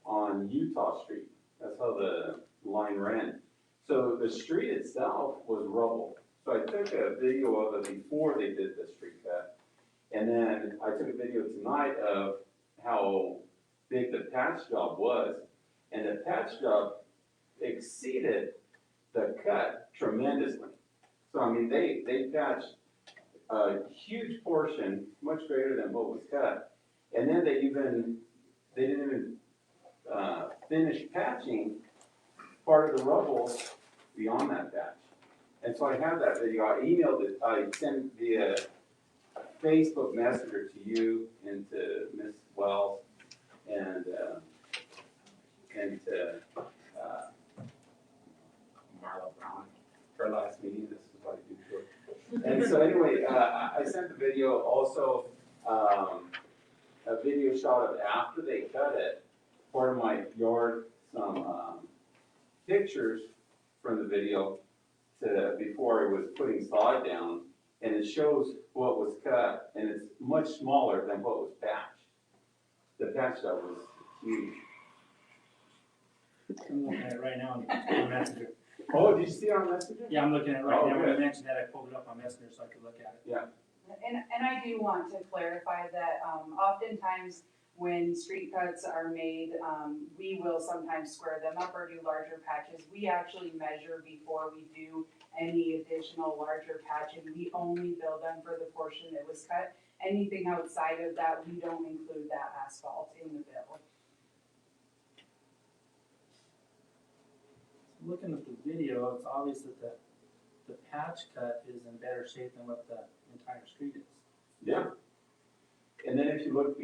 on Utah Street. That's how the line ran. So the street itself was rubble. So I took a video of it before they did the street cut. And then I took a video tonight of how big the patch job was. And the patch job exceeded the cut tremendously. So I mean, they patched a huge portion, much greater than what was cut. And then they didn't even finish patching part of the rubble beyond that patch. And so I have that video, I emailed it, I sent via Facebook Messenger to you and to Ms. Wells and to Marla Brown. Her last meeting, this is what I do to her. And so anyway, I sent the video, also a video shot of after they cut it, part of my yard, some pictures from the video to before I was putting sod down, and it shows what was cut, and it's much smaller than what was patched. The patch job was huge. I'm looking at it right now on Messenger. Oh, did you see it on Messenger? Yeah, I'm looking at it right Oh, now. When good. you mentioned that, I pulled it up on Messenger so I could look at it. Yeah. And I do want to clarify that, oftentimes when street cuts are made, we will sometimes square them up or do larger patches. We actually measure before we do any additional larger patching. We only bill them for the portion that was cut. Anything outside of that, we don't include that asphalt in the bill. Looking at the video, it's obvious that the patch cut is in better shape than what the entire street is. Yeah. And then if you look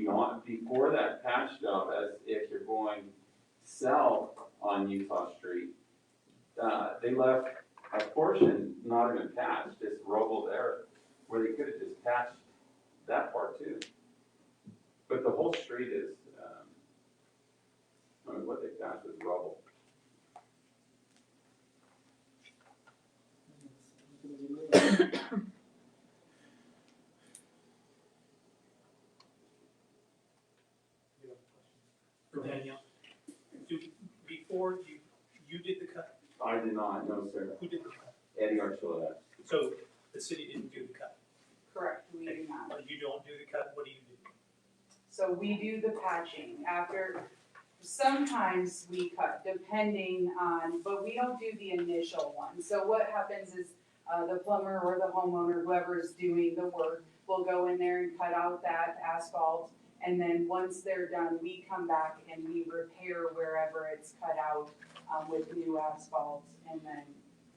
before that patch job, as if you're going south on Utah Street, they left a portion not even patched, just rubble there, where they could have just patched that part too. But the whole street is, I mean, what they patched was rubble. For Danielle, before you did the cut, I did not, no sir. who did the cut? Eddie Archuleta. So the city didn't do the cut. Correct, we do not. Or you don't do the cut, what do you do? So we do the patching after, sometimes we cut depending on, but we don't do the initial one. So what happens is, the plumber or the homeowner, whoever's doing the work, will go in there and cut out that asphalt. And then once they're done, we come back and we repair wherever it's cut out, with new asphalt, and then,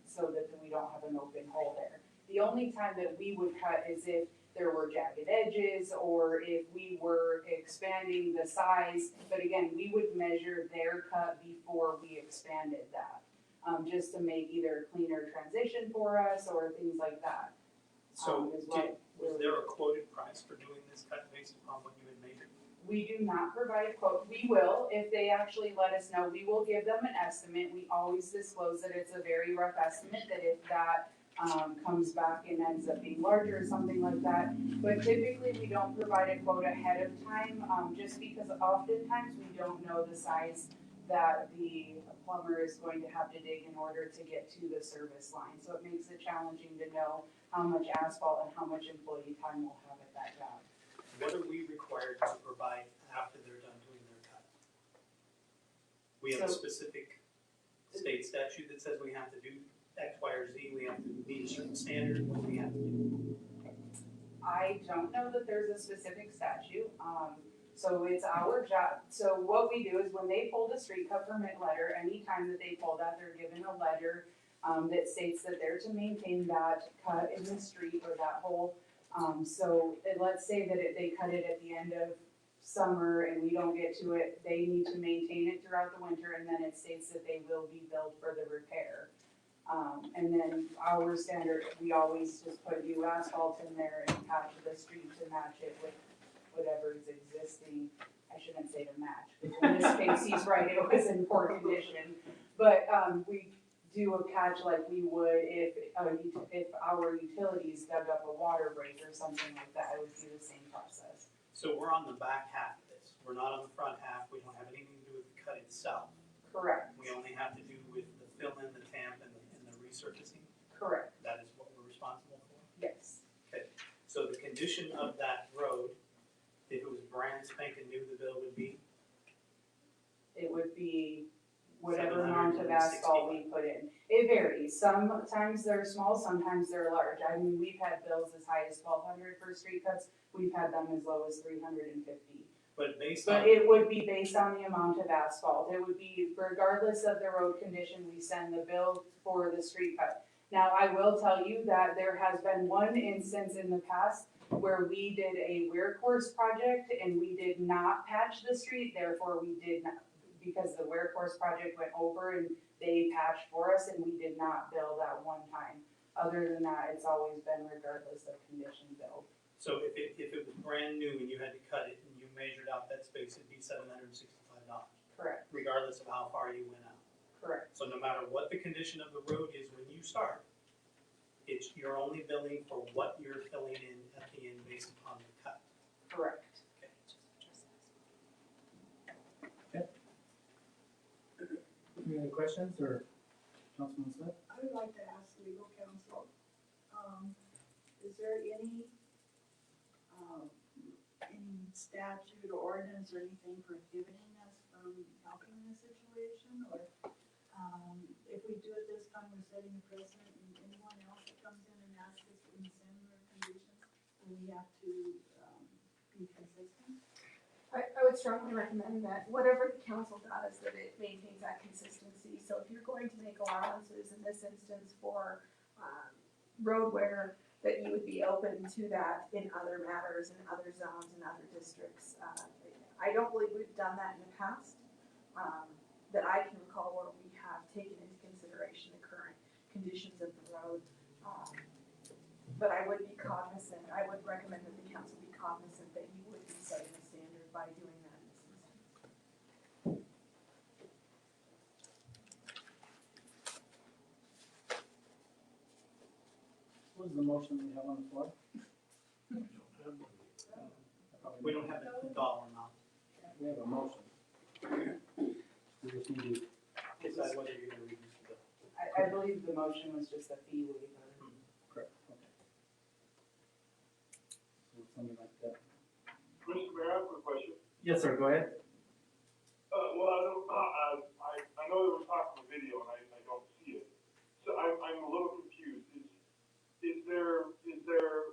so that we don't have an open hole there. The only time that we would cut is if there were jagged edges, or if we were expanding the size, but again, we would measure their cut before we expanded that. Just to make either a cleaner transition for us, or things like that. So Is what was there a quoted price for doing this cut based upon what you had measured? We do not provide a quote. We will, if they actually let us know, we will give them an estimate. We always disclose that it's a very rough estimate, that if that comes back and ends up being larger or something like that. But typically, we don't provide a quote ahead of time, just because oftentimes we don't know the size that the plumber is going to have to dig in order to get to the service line. So it makes it challenging to know how much asphalt and how much employee time we'll have at that job. What are we required to provide after they're done doing their cut? We have a So- specific state statute that says we have to do X, Y, or Z, we have to meet a certain standard, what do we have to do? I don't know that there's a specific statute, so it's our job. So what we do is when they pull the street cut permit letter, anytime that they pull that, they're given a letter that states that they're to maintain that cut in the street or that hole. So let's say that they cut it at the end of summer and we don't get to it, they need to maintain it throughout the winter, and then it states that they will be billed for the repair. And then our standard, we always just put new asphalt in there and patch the street to match it with whatever is existing. I shouldn't say to match, because in this case, he's right, it was in poor condition. But, we do a patch like we would if our utilities dug up a water break or something like that, it would be the same process. So we're on the back half of this, we're not on the front half, we don't have anything to do with the cut itself. Correct, We only have to do with the fill in, the tamp, and the resurfacing, correct, that is what we're responsible for. yes. So the condition of that road, if it was brand spanking new, the bill would be? It would be whatever amount of asphalt we put in. It varies, sometimes they're small, sometimes they're large. I mean, we've had bills as high as 1,200 for street cuts, we've had them as low as 350. But based But on, it would be based on the amount of asphalt, it would be regardless of the road condition, we send the bill for the street cut. Now, I will tell you that there has been one instance in the past where we did a wear course project and we did not patch the street, therefore we did not, because the wear course project went over and they patched for us and we did not bill that one time. Other than that, it's always been regardless of condition billed. so if it was brand new and you had to cut it and you measured out that space, it'd be $765, Correct, regardless of how far you went out. correct, So no matter what the condition of the road is when you start, you're only billing for what you're filling in at the end based upon the cut. correct. Any other questions, or Councilman Smith? I would like to ask legal counsel, is there any statute or ordinance or anything prohibiting us from helping in this situation? Or, if we do it this time, we're setting a precedent, and anyone else that comes in and asks us in similar conditions, we have to, be consistent? I would strongly recommend that whatever the council does, that it maintains that consistency. So if you're going to make allowances in this instance for road wear, that you would be open to that in other matters, in other zones, in other districts. I don't believe we've done that in the past, that I can recall where we have taken into consideration the current conditions of the road. But I would be cognizant, I would recommend that the council be cognizant that you would be setting a standard by doing that in this instance. What is the motion we have on the floor? We don't have a dollar amount, We have a motion. We just need to, decide whether you're gonna reduce the bill. I believe the motion was just a fee waiver. correct, okay. So something like that. Mr. Mayor, I have a question. Yes, sir, go ahead. I know there was talk on the video and I don't see it. So I'm a little confused. Is there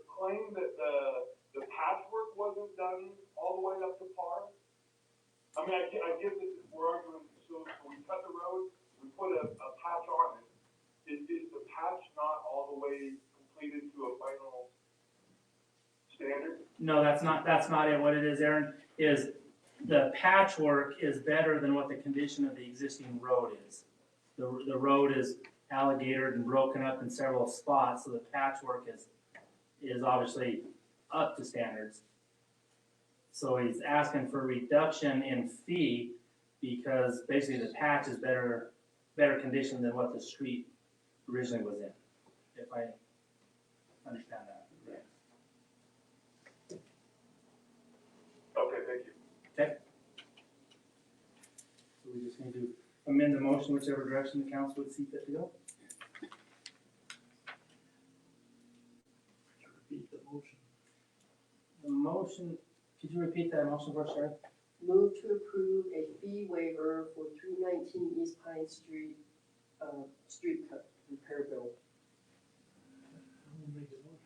claim that the patchwork wasn't done all the way up to par? I mean, I get that we're arguing, so we cut the road, we put a patch on it. Is the patch not all the way completed to a final standard? No, that's not it. What it is, Aaron, is the patchwork is better than what the condition of the existing road is. The road is alligatored and broken up in several spots, so the patchwork is obviously up to standards. So he's asking for reduction in fee because basically the patch is better condition than what the street originally was in, if I understand that. Okay, thank you. So we just need to amend the motion whichever direction the council would see fit to go. Repeat the motion. The motion, could you repeat that motion for us, Sherry? Move to approve a fee waiver for 319 East Pine Street, street cut repair bill. I'm gonna make the motion.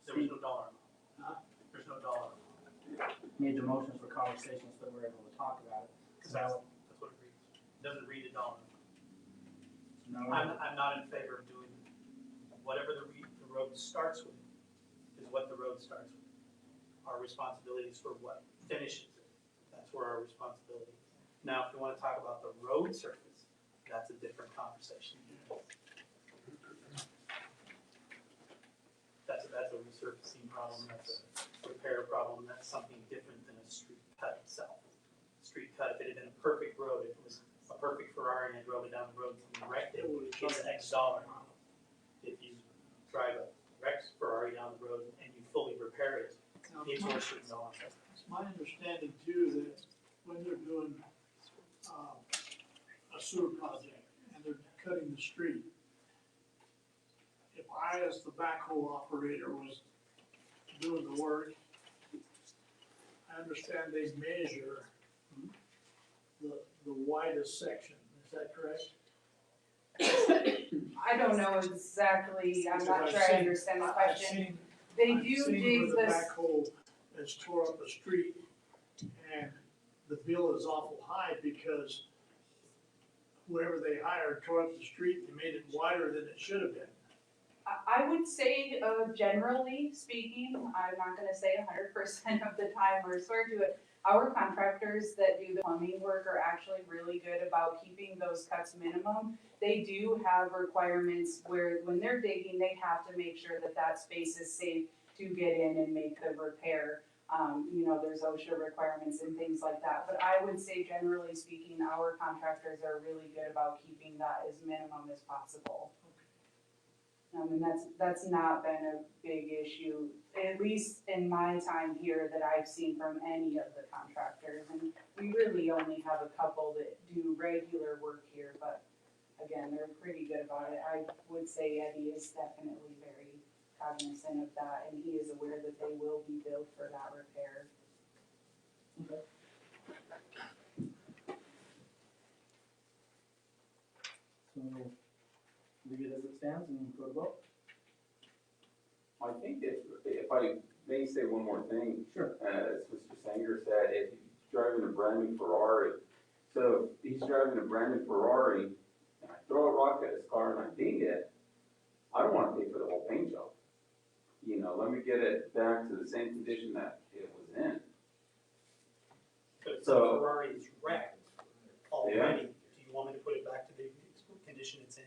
There was no dollar amount. There's no dollar amount. Made the motion for conversation so that we're able to talk about it. Because that's what it reads. It doesn't read a dollar amount. Now I'm not in favor of doing, whatever the road starts with is what the road starts with. Our responsibility is for what finishes it. That's where our responsibility is. Now, if you want to talk about the road surface, that's a different conversation. That's a resurfacing problem, that's a repair problem, that's something different than a street cut itself. Street cut, if it had been a perfect road, if it was a perfect Ferrari and I drove it down the road and wrecked it, it's X dollar. If you drive a wrecked Ferrari down the road and you fully repair it, it's worth $6. It's my understanding too that when they're doing, a sewer project and they're cutting the street, if I as the backhoe operator was doing the work, I understand they measure the widest section, is that correct? I don't know exactly, I'm not sure I understand the question. They do I've seen dig where the this, backhoe has tore up a street and the bill is awful high because whoever they hired tore up the street and made it wider than it should have been. I would say, generally speaking, I'm not gonna say 100% of the time or swear to it. Our contractors that do the plumbing work are actually really good about keeping those cuts minimum. They do have requirements where when they're digging, they have to make sure that that space is safe to get in and make the repair. There's OSHA requirements and things like that, but I would say generally speaking, our contractors are really good about keeping that as minimum as possible. And that's not been a big issue, at least in my time here that I've seen from any of the contractors. And we really only have a couple that do regular work here, but again, they're pretty good about it. I would say Eddie is definitely very cognizant of that, and he is aware that they will be billed for that repair. Okay. So, leave it as it stands and go to vote? I think if I may say one more thing. Sure. As Mr. Sanger said, if he's driving a brand new Ferrari, so if he's driving a brand new Ferrari, and I throw a rock at his car and I ding it, I don't wanna pay for the whole paint job. Let me get it back to the same condition that it was in. But if the So- Ferrari is wrecked already, do you want me to put it back to the condition it's in?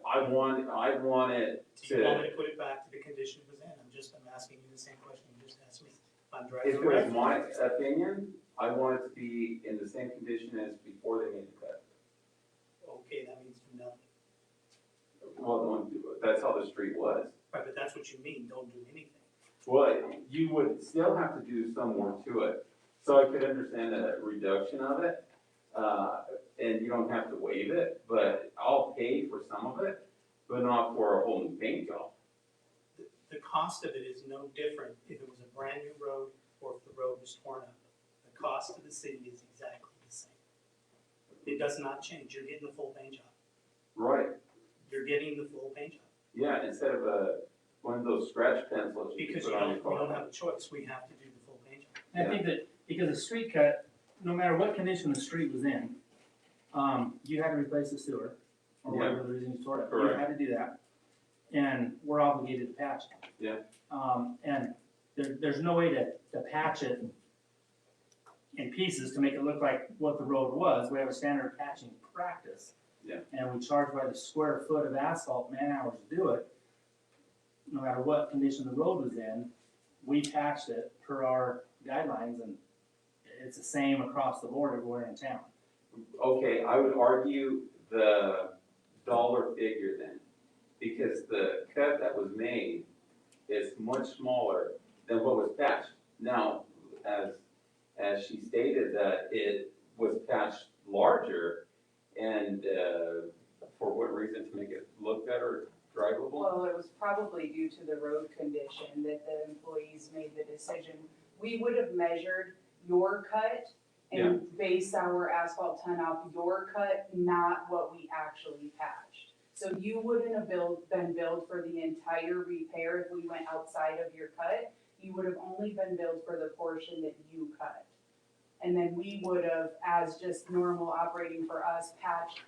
I want it Do you want to, me to put it back to the condition it was in? I'm asking you the same question you just asked me. I'm driving if a it was wrecked. my opinion, I want it to be in the same condition as before they made the cut. Okay, that means do nothing. Well, that's how the street was. Right, but that's what you mean, don't do anything. Well, you would still have to do some work to it. So I could understand a reduction of it, and you don't have to waive it, but I'll pay for some of it, but not for a whole new paint job. The cost of it is no different if it was a brand new road or if the road was torn up. The cost to the city is exactly the same. It does not change, you're getting the full paint job. Right, You're getting the full paint job. yeah, instead of one of those scratch pencils you can Because put you on your don't car. have a choice, we have to do the full paint job. And I think that because the street cut, no matter what condition the street was in, you had to replace the sewer, or whatever the reason you tore it, you Correct. had to do that. And we're obligated to patch it. Yeah. And there's no way to patch it in pieces to make it look like what the road was. We have a standard patching practice. Yeah. And we charge by the square foot of asphalt, man hours to do it. No matter what condition the road was in, we patched it per our guidelines, and it's the same across the board everywhere in town. Okay, I would argue the dollar figure then, because the cut that was made is much smaller than what was patched. Now, as she stated that it was patched larger, and for what reason? To make it look better, drivable? Well, it was probably due to the road condition that the employees made the decision. We would have measured your cut and based our asphalt ton off your cut, not what we actually patched. So you wouldn't have been billed for the entire repair if we went outside of your cut. You would have only been billed for the portion that you cut. And then we would have, as just normal operating for us, patched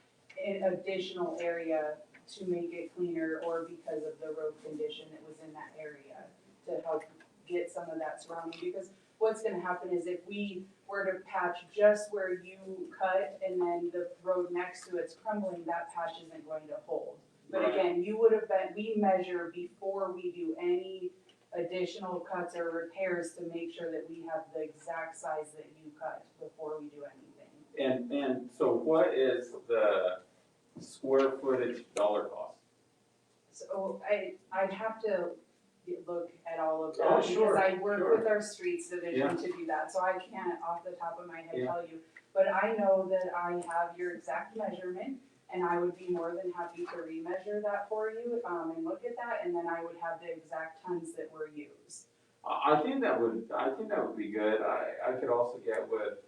an additional area to make it cleaner or because of the road condition that was in that area to help get some of that surrounding. Because what's gonna happen is if we were to patch just where you cut and then the road next to it's crumbling, that patch isn't going to hold. But Right. again, you would have been, we measure before we do any additional cuts or repairs to make sure that we have the exact size that you cut before we do anything. And so what is the square footage dollar cost? So I'd have to look at all of Oh, that sure, because I work sure. with our streets division Yeah. to do that, so I can't off the top of my head Yeah. tell you. But I know that I have your exact measurement and I would be more than happy to remeasure that for you, and look at that, and then I would have the exact tons that were used. I think that would be good. I could also get with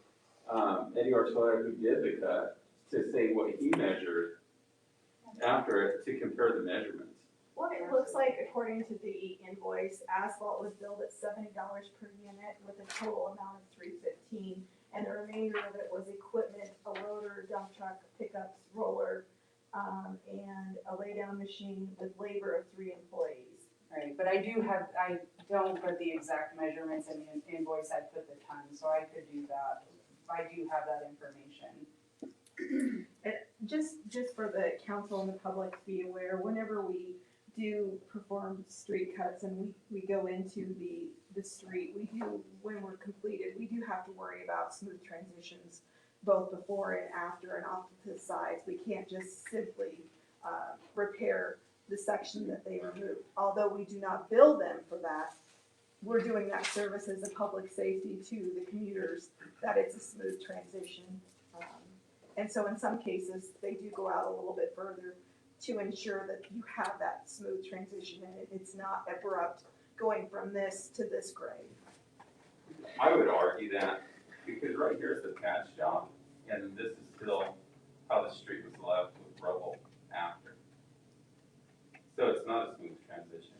Eddie Archuleta, who did the cut, to say what he measured after it, to compare the measurements. Well, it looks like according to the invoice, asphalt was billed at $70 per unit with a total amount of $315. And the remainder of it was equipment, a loader, dump truck, pickups, roller, and a laydown machine with labor of 3 employees. Right, but I don't put the exact measurements in the invoice, I put the tons, so I could do that. I do have that information. And just for the council and the public to be aware, whenever we do perform street cuts and we go into the street, when we're completed, we do have to worry about smooth transitions, both before and after and off to the sides. We can't just simply repair the section that they removed. Although we do not bill them for that, we're doing that service as a public safety to the commuters, that it's a smooth transition. And so in some cases, they do go out a little bit further to ensure that you have that smooth transition and it's not abrupt going from this to this grade. I would argue that, because right here is the patch job, and this is still how the street was left with rubble after. So it's not a smooth transition.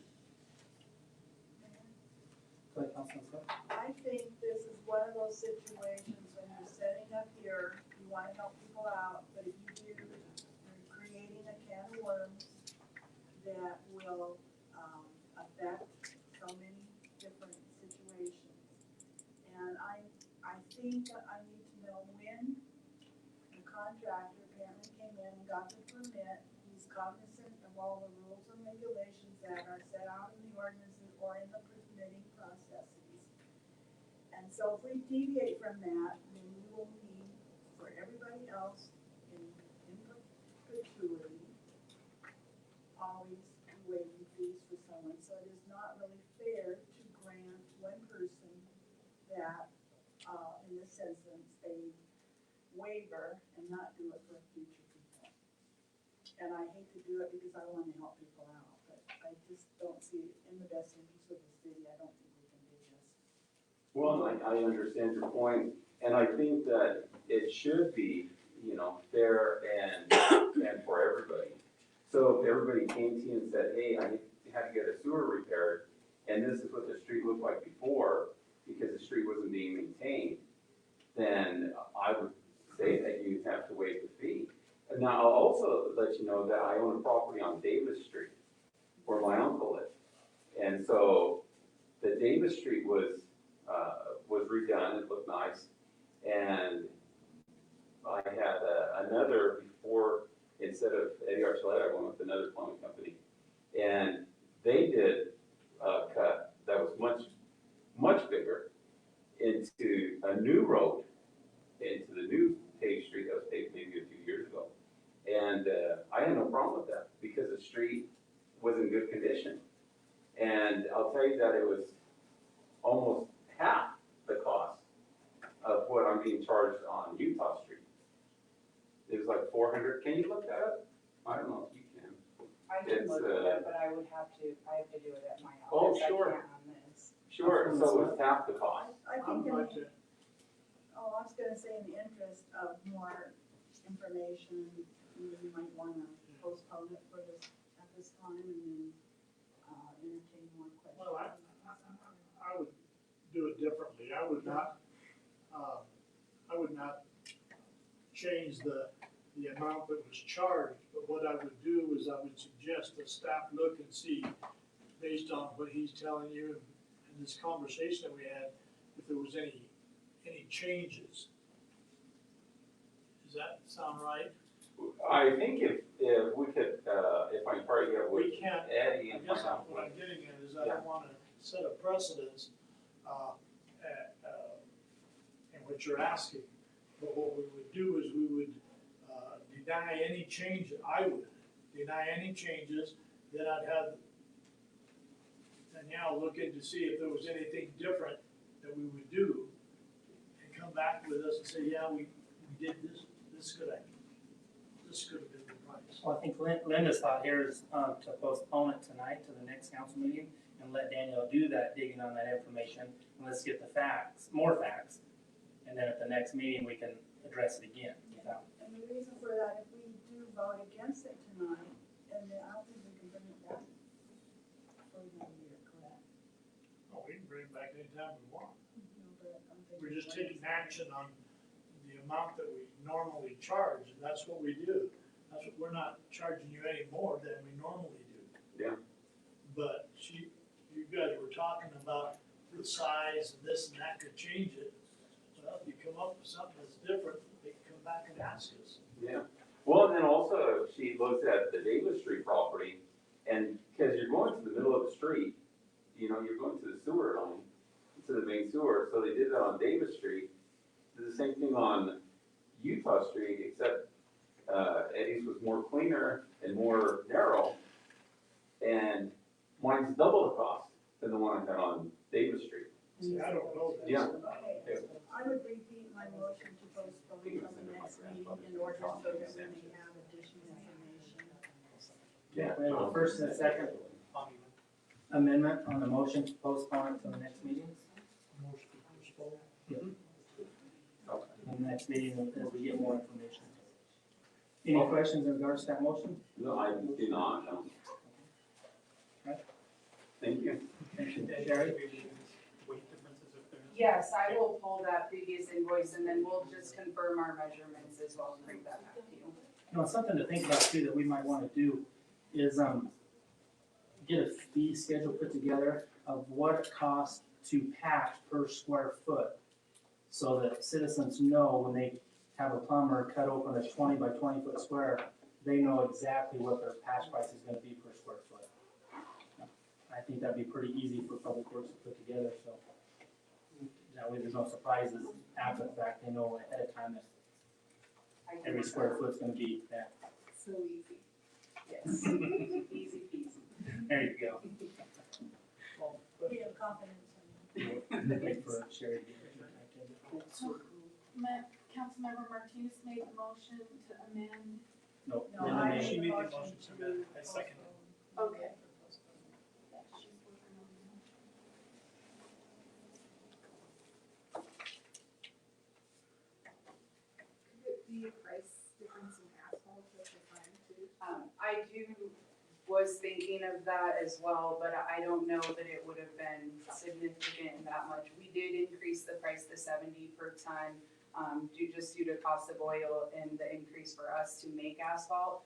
Go ahead, Councilman Scott. I think this is one of those situations when you're setting up here, you wanna help people out, but if you do, you're creating a can of worms that will, affect so many different situations. And I think that I need to know when the contractor apparently came in and got the permit, he's cognizant of all the rules and regulations that are set out in the ordinances or in the permitting processes. And so if we deviate from that, then we will need, for everybody else in perpetuity, always be waiving fees for someone. So it is not really fair to grant one person that, in this instance, a waiver and not do it for future people. And I hate to do it because I want to help people out, but I just don't see it in the best interest of the city. I don't think we can do this. Well, I understand your point, and I think that it should be, fair and for everybody. So if everybody came to you and said, hey, I had to get a sewer repaired, and this is what the street looked like before, because the street wasn't being maintained, then I would say that you have to waive the fee. And now, I'll also let you know that I own a property on Davis Street, where my uncle lived. And so the Davis Street was redone, it looked nice, and I had another before, instead of Eddie Archuleta, I went with another plumbing company, and they did a cut that was much good condition. And I'll tell you that it was almost half the cost of what I'm being charged on Utah Street. It was like 400, can you look that up? I don't know if you can. I can It's, look it up, but I have to do it at my Oh, office, I sure. can't on this. Sure, so it's half the cost. I I'm think, going to, I was gonna say in the interest of more information, you might wanna postpone it for this, at this time and then, entertain more questions. well, I would do it differently. I would not change the amount that was charged, but what I would do is I would suggest that staff look and see, based on what he's telling you and this conversation that we had, if there was any changes. Does that sound right? I think if we could, if I can probably get with We can't, Eddie I and guess find out what what. I'm getting at is I don't wanna set a precedence, in what you're asking. But what we would do is we would, deny any change, I would deny any changes, then I'd have Danielle look in to see if there was anything different that we would do, and come back with us and say, yeah, we did this could have been the price. Well, I think Linda's thought here is to postpone it tonight to the next council meeting and let Daniel do that digging on that information, and let's get the facts, more facts, and then at the next meeting, we can address it again. And the reason for that, if we do vote against it tonight, and then I don't think we can bring it back for another year, correct? Oh, we can bring it back anytime we want. No, but I'm thinking. We're just taking action on the amount that we normally charge, and that's what we do. That's what, we're not charging you any more than we normally do. Yeah. But you guys were talking about the size and this and that could change it. Well, if you come up with something that's different, they can come back and ask us. Yeah, well, and then also she looked at the Davis Street property, and because you're going to the middle of the street, you're going to the sewer line, to the main sewer, so they did that on Davis Street. Did the same thing on Utah Street, except Eddie's was more cleaner and more narrow, and mine's double the cost than the one I had on Davis Street. See, I don't know that. Yeah. Okay, I would repeat my motion to postpone until the next meeting in order so that we may have additional information. Okay, we have a first and a second amendment on the motion to postpone it to the next meeting. Motion to postpone. And the next meeting, as we get more information. Any questions in regards to that motion? No, I do not, no. Okay. Thank you. Sherry? Weight differences if there's. Yes, I will pull that previous invoice and then we'll just confirm our measurements as well and bring that back to you. Something to think about too that we might wanna do is, get a fee schedule put together of what it costs to patch per square foot. So that citizens know when they have a plumber cut open a 20 by 20 foot square, they know exactly what their patch price is gonna be per square foot. I think that'd be pretty easy for Public Works to put together, so. That way there's no surprises after the fact, they know ahead of time that every square foot's gonna be that. So easy. Yes, easy peasy. There you go. We have confidence in Wait for Sherry to get Councilmember Martinez made the motion to amend. Nope. No, Linda I made- She made made a the motion to amend, I second it. Okay. Could it be a price difference in asphalt at the time too? I was thinking of that as well, but I don't know that it would have been significant that much. We did increase the price to 70 per ton, due to cost of oil and the increase for us to make asphalt.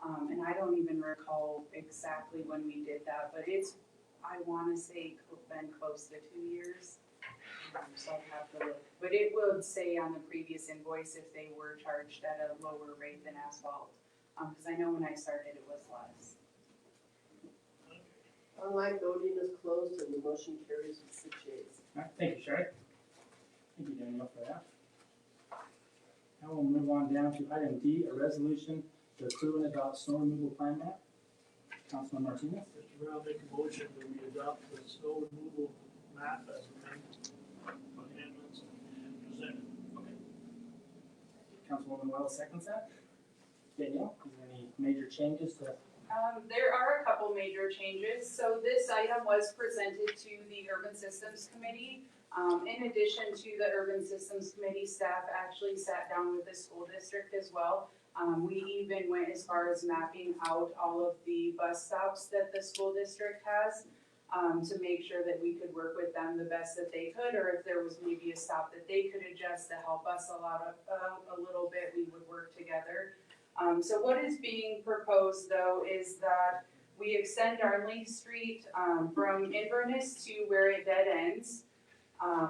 And I don't even recall exactly when we did that, but I wanna say been close to 2 years. So I'd have to look, but it would say on the previous invoice if they were charged at a lower rate than asphalt. Cause I know when I started it was less. Online voting is closed and the motion carries with 6 yeas. All right, thank you, Sherry. Thank you, Danielle, for that. Now we'll move on down to item D, a resolution to approve and adopt snow removal plan map. Councilman Martinez? Mr. Mayor, I'll make a motion that we adopt the snow removal map as amended, amendments and presented. Councilwoman Wells seconds that. Danielle, is there any major changes to? There are a couple major changes. So this item was presented to the Urban Systems Committee. In addition to the Urban Systems Committee, staff actually sat down with the school district as well. We even went as far as mapping out all of the bus stops that the school district has, to make sure that we could work with them the best that they could, or if there was maybe a stop that they could adjust to help us a little bit, we would work together. So what is being proposed though is that we extend Darnley Street from Inverness to where it dead ends,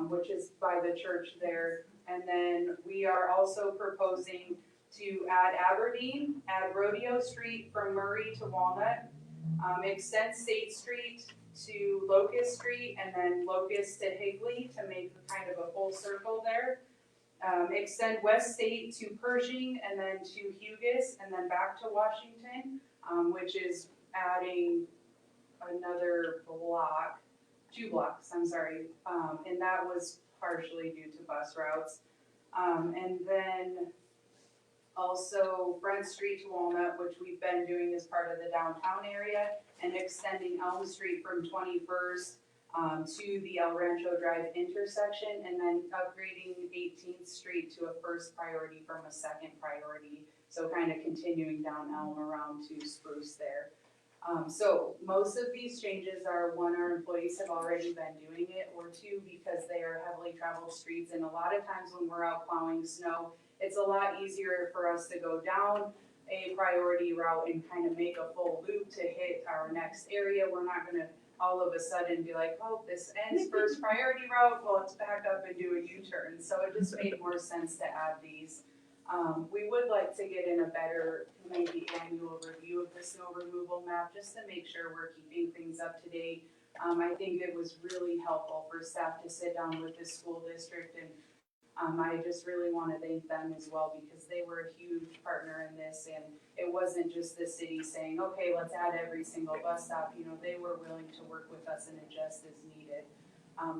which is by the church there. And then we are also proposing to add Aberdeen, add Rodeo Street from Murray to Walnut, extend State Street to Locust Street, and then Locust to Higley to make kind of a full circle there. Extend West State to Pershing, and then to Hugus, and then back to Washington, which is adding another block, 2 blocks, I'm sorry, and that was partially due to bus routes. And then also Brent Street to Walnut, which we've been doing as part of the downtown area, and extending Elm Street from 21st to the El Rancho Drive intersection, and then upgrading 18th Street to a first priority from a second priority. So kind of continuing down Elm around to Spruce there. So most of these changes are, one, our employees have already been doing it, or two, because they are heavily traveled streets, and a lot of times when we're out plowing snow, it's a lot easier for us to go down a priority route and kind of make a full loop to hit our next area. We're not gonna all of a sudden be like, oh, this ends first priority route, well, let's back up and do a U-turn. So it just made more sense to add these. We would like to get in a better, maybe annual review of the snow removal map, just to make sure we're keeping things up to date. I think it was really helpful for staff to sit down with the school district, and I just really want to thank them as well, because they were a huge partner in this, and it wasn't just the city saying, okay, let's add every single bus stop. You know, they were willing to work with us and adjust as needed.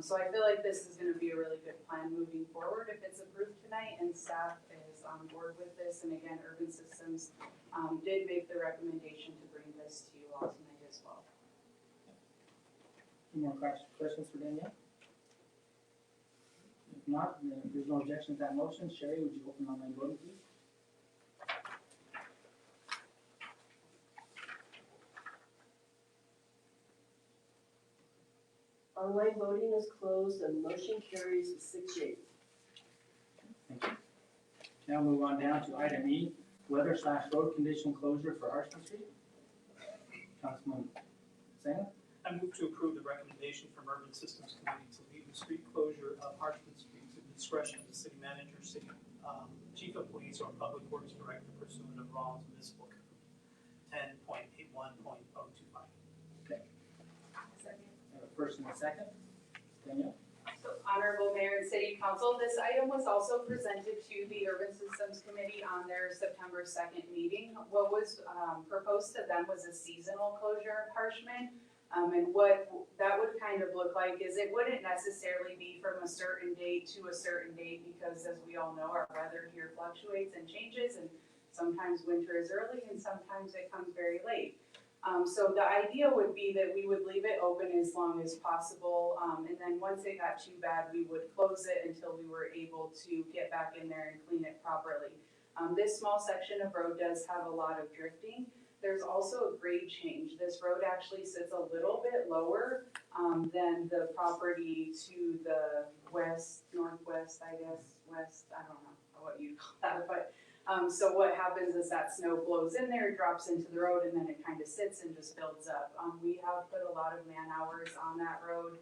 So I feel like this is going to be a really good plan moving forward if it's approved tonight and staff is on board with this. And again, Urban Systems did make the recommendation to bring this to you all tonight as well. Any more questions for Danielle? If not, then if there's no objection to that motion, Sherry, would you open online voting, please? Online voting is closed and motion carries 6-8. Thank you. Now move on down to item E, weather/road condition closure for Arson Street. Councilman Singh? I move to approve the recommendation from Urban Systems Committee to leave the street closure of Harshman Street to the discretion of the city manager, city chief of police, or public works director pursuant of Rollins Municipal Code 10.81.025. Okay. First and a second. Danielle? So Honorable Mayor and City Council, this item was also presented to the Urban Systems Committee on their September 2nd meeting. What was proposed to them was a seasonal closure of Harshman. And what that would kind of look like is it wouldn't necessarily be from a certain date to a certain date, because as we all know, our weather here fluctuates and changes, and sometimes winter is early and sometimes it comes very late. So the idea would be that we would leave it open as long as possible, and then once it got too bad, we would close it until we were able to get back in there and clean it properly. This small section of road does have a lot of drifting. There's also a grade change. This road actually sits a little bit lower than the property to the west, northwest, I guess, west, I don't know what you call that, but so what happens is that snow blows in there, drops into the road, and then it kind of sits and just builds up. We have put a lot of man hours on that road.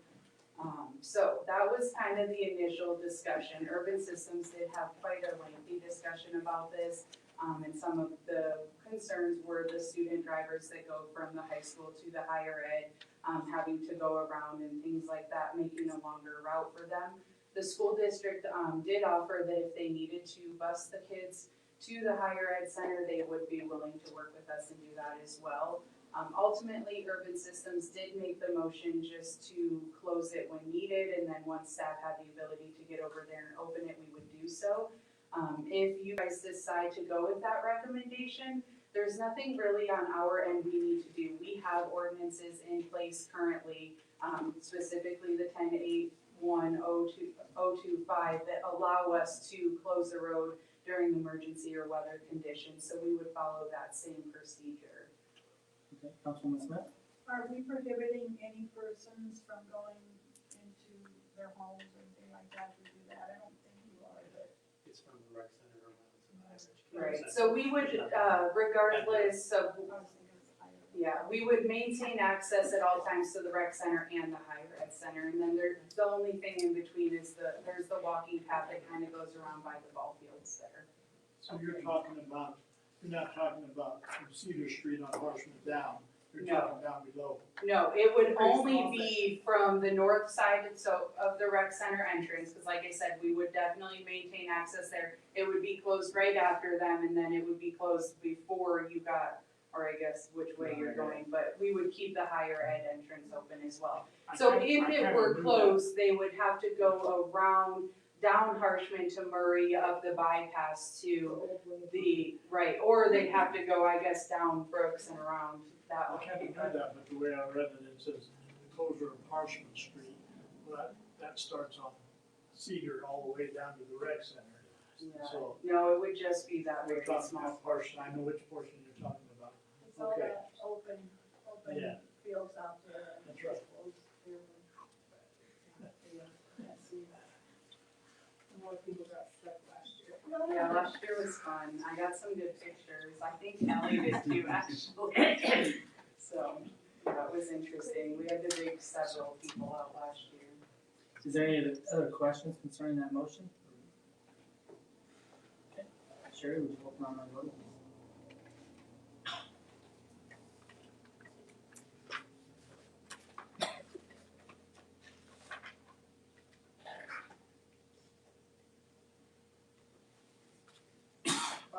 So that was kind of the initial discussion. Urban Systems did have quite a lengthy discussion about this, and some of the concerns were the student drivers that go from the high school to the higher ed, having to go around and things like that, making a longer route for them. The school district did offer that if they needed to bus the kids to the higher ed center, they would be willing to work with us and do that as well. Ultimately, Urban Systems did make the motion just to close it when needed, and then once staff had the ability to get over there and open it, we would do so. If you guys decide to go with that recommendation, there's nothing really on our end we need to do. We have ordinances in place currently, specifically the 10.8.1.025 that allow us to close the road during emergency or weather conditions, so we would follow that same procedure. Okay, Councilwoman Smith? Are we prohibiting any persons from going into their homes or anything like that to do that? I don't think you are, but. It's from the rec center around to the higher education. Right, so we would, regardless of, yeah, we would maintain access at all times to the rec center and the higher ed center, and then the only thing in between is there's the walking path that kind of goes around by the ball fields there. So you're not talking about from Cedar Street on Horseman down, you're No. talking down below. No, it would only be from the north side of the rec center entrance, because like I said, we would definitely maintain access there. It would be closed right after them, and then it would be closed before you got, or I guess which way you're going, but we would keep the higher ed entrance open as well. So if it were closed, they would have to go around, down Harshman to Murray, up the bypass to the, right, or they'd have to go, I guess, down Brooks and around that I way. can't do that, but the way I read it, it says closure of Parchment Street. Well, that starts on Cedar all the way down to the rec center. Yeah. So No, it would just be that we're very talking small. about portion, I know which portion you're talking about. It's all Okay. that open Yeah. fields out there. And That's right. More people got stuck last year. Yeah, last year was fun. I got some good pictures. I think Kelly did too, actually. So, yeah, it was interesting. We had to dig several people out last year. Is there any other questions concerning that motion? Okay, Sherry, would you open on that vote?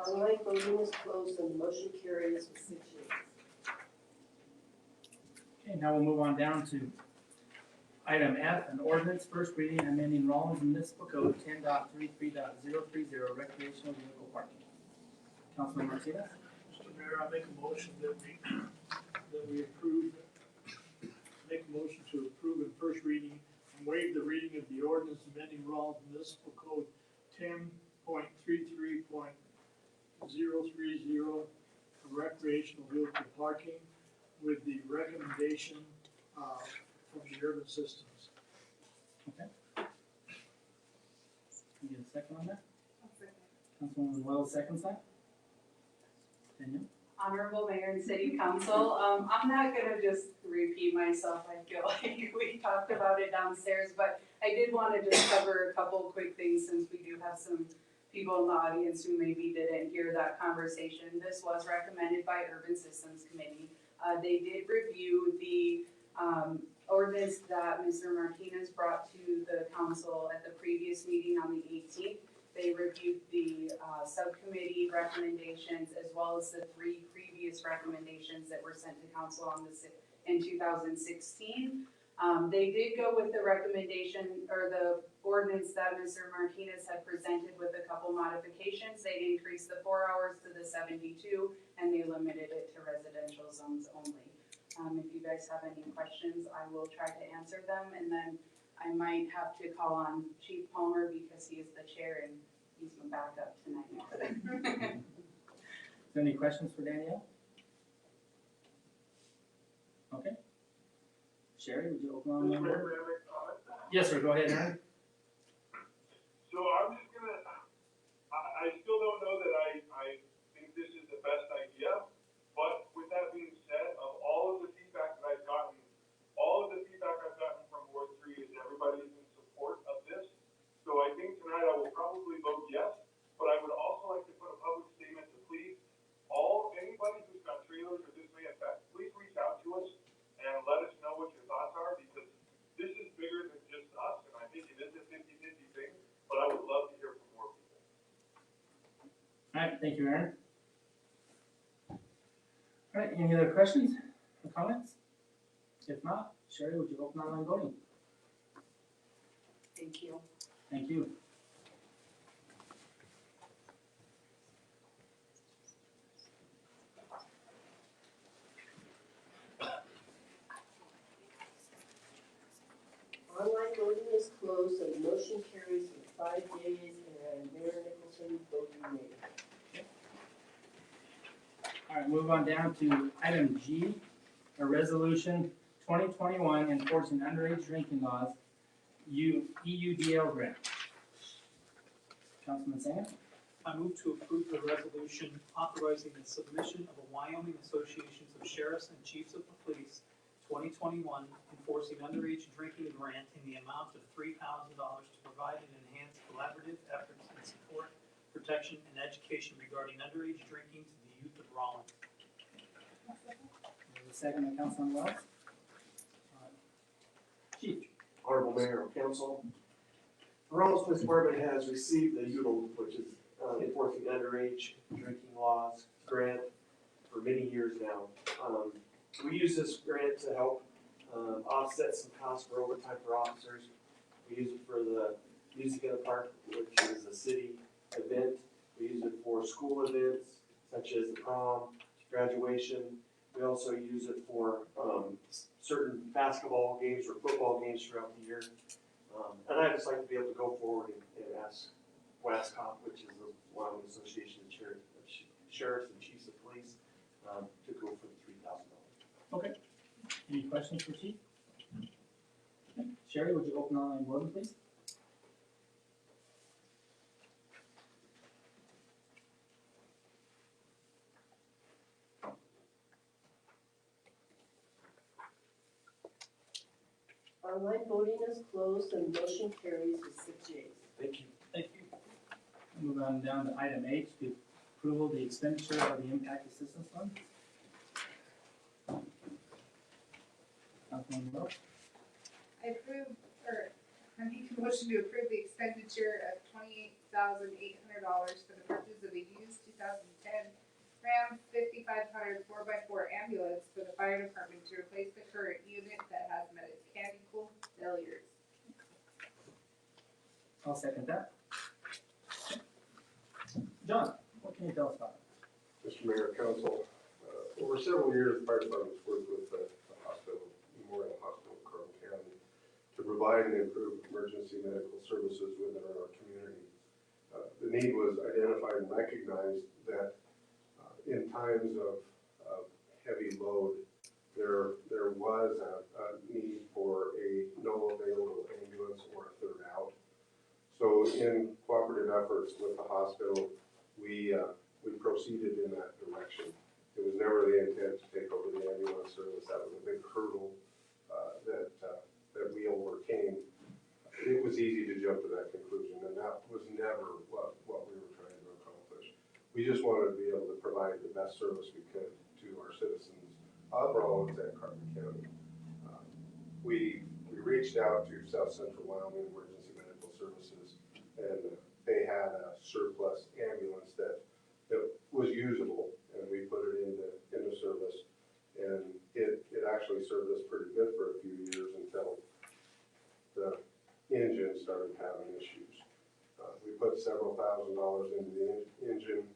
Online voting is closed and the motion carries with 6 yeas. Okay, now we'll move on down to item F, an ordinance first reading amending Rollins Municipal Code 10.33.030 recreational vehicle parking. Councilman Martinez? Mr. Mayor, I make a motion that we approve, make a motion to approve in first reading and waive the reading of the ordinance amending Rollins Municipal Code 10.33.030 recreational vehicle parking with the recommendation from the Urban Systems. Okay. You get a second on that? Councilwoman Wells seconds that? Danielle? Honorable Mayor and City Council, I'm not gonna just repeat myself. I feel like we talked about it downstairs, but I did wanna just cover a couple quick things since we do have some people in the audience who maybe didn't hear that conversation. This was recommended by Urban Systems Committee. They did review the ordinance that Mr. Martinez brought to the council at the previous meeting on the 18th. They reviewed the subcommittee recommendations as well as the 3 previous recommendations that were sent to council in 2016. They did go with the recommendation or the ordinance that Mr. Martinez had presented with a couple modifications. They increased the 4 hours to the 72 and they limited it to residential zones only. If you guys have any questions, I will try to answer them, and then I might have to call on Chief Palmer because he is the chair and he's my backup tonight. Is there any questions for Danielle? Okay. Sherry, would you open on that? Mayor, may I make a comment? Yes, sir, go ahead, Aaron. So I'm just gonna, I still don't know that I think this is the best idea, but with that being said, of all of the feedback that I've gotten, from Ward 3 is everybody's in support of this. So I think tonight I will probably vote yes, but I would also like to put a public statement to please, anybody who's got trailers that this may affect, please reach out to us and let us know what your thoughts are, because this is bigger than just us, and I think it is a 50-50 thing, but I would love to hear from more people. All right, thank you, Aaron. All right, any other questions? or comments? If not, Sherry, would you open online voting? Thank you. Thank you. Online voting is closed and the motion carries with 5 yeas and Mayor Nicholson voting nay. All right, move on down to item G, a resolution 2021 enforcing underage drinking laws, EUDL grant. Councilman Singer? I move to approve the resolution authorizing the submission of a Wyoming Associations of Sheriffs and Chiefs of the Police 2021 enforcing underage drinking grant in the amount of $3,000 to provide and enhance collaborative efforts in support, protection, and education regarding underage drinking to the youth of Rollins. There's a second by Councilman Wells. Chief? Honorable Mayor and Council, the Rollins Police Department has received the UDL, which is enforcing underage drinking laws grant for many years now. We use this grant to help offset some costs for overtime for officers. We use it for the Music in the Park, which is a city event. We use it for school events, such as the prom, graduation. We also use it for certain basketball games or football games throughout the year. And I'd just like to be able to go forward and ask WASCOP, which is the Wyoming Association of Sheriffs and Chiefs of Police, to go for the $3,000. Okay. Any questions for Chief? Okay. Sherry, would you open online voting, please? Online voting is closed and the motion carries with 6 yeas. Thank you. Thank you. Move on down to item H, to approval of the expenditure of the impact assistance fund. Councilman Wells? I make a motion to approve the expenditure of $28,800 for the purchase of a used 2010 Ram 5500 4x4 ambulance for the fire department to replace the current unit that has mechanical failures. I'll second that. John, what can you tell us about it? Mr. Mayor, Council, over several years, the fire department's worked with the hospital, Memorial Hospital in Carbon County, to provide and improve emergency medical services within our community. The need was identified and recognized that in times of heavy load, there was a need for a no available ambulance or a third out. So in cooperative efforts with the hospital, we proceeded in that direction. It was never the intent to take over the ambulance service. That was a big hurdle that we overcame. It was easy to jump to that conclusion, and that was never what we were trying to accomplish. We just wanted to be able to provide the best service we could to our citizens of Rollins and Carbon County. We reached out to South Central Wyoming Emergency Medical Services, and they had a surplus ambulance that was usable, and we put it into service. And it actually served us pretty good for a few years until the engine started having issues. We put several $1,000s into the engine.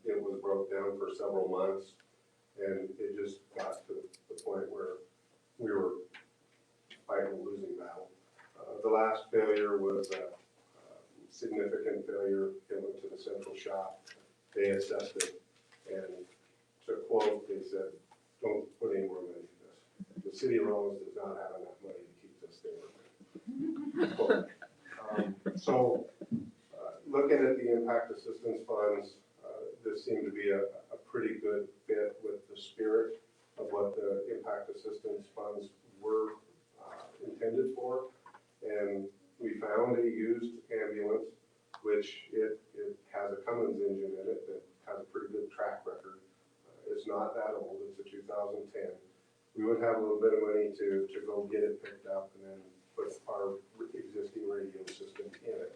It was broke down for several months, and it just got to the point where we were fighting a losing battle. The last failure was a significant failure. It went to the central shop. They assessed it, and to quote, they said, "Don't put any more money into this. The city of Rollins does not have enough money to keep this thing running." So, looking at the impact assistance funds, this seemed to be a pretty good fit with the spirit of what the impact assistance funds were intended for. And we found a used ambulance, which it has a Cummins engine in it that has a pretty good track record. It's not that old, it's a 2010. We would have a little bit of money to go get it picked up and then put our existing radio system in it.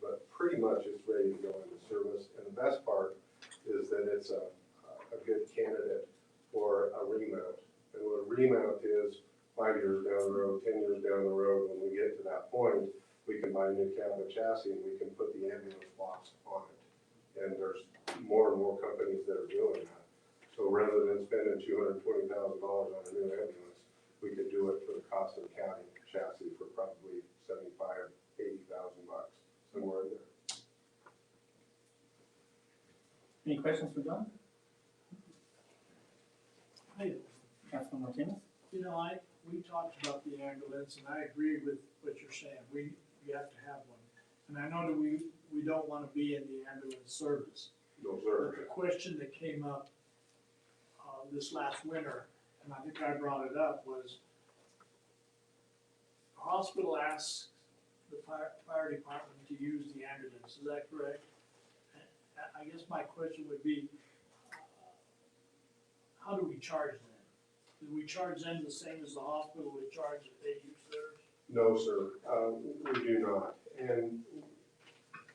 But pretty much it's ready to go into service. And the best part is that it's a good candidate for a remount. And what a remount is, 5 years down the road, 10 years down the road, when we get to that point, we can buy a new cab and chassis and we can put the ambulance box on it. And there's more and more companies that are doing that. So rather than spending $220,000 on a new ambulance, we could do it for the cost of the cab and chassis for probably $75,000, $80,000, somewhere in there. Any questions for John? Hey, Councilman Martinez? you know, we talked about the ambulance, and I agree with what you're saying, we have to have one. And I know that we don't wanna be in the ambulance service. No, sir. But the question that came up, this last winter, and I think I brought it up, was the hospital asks the fire department to use the ambulance, is that correct? I guess my question would be, how do we charge them? Do we charge them the same as the hospital would charge if they use theirs? No, sir, we do not. And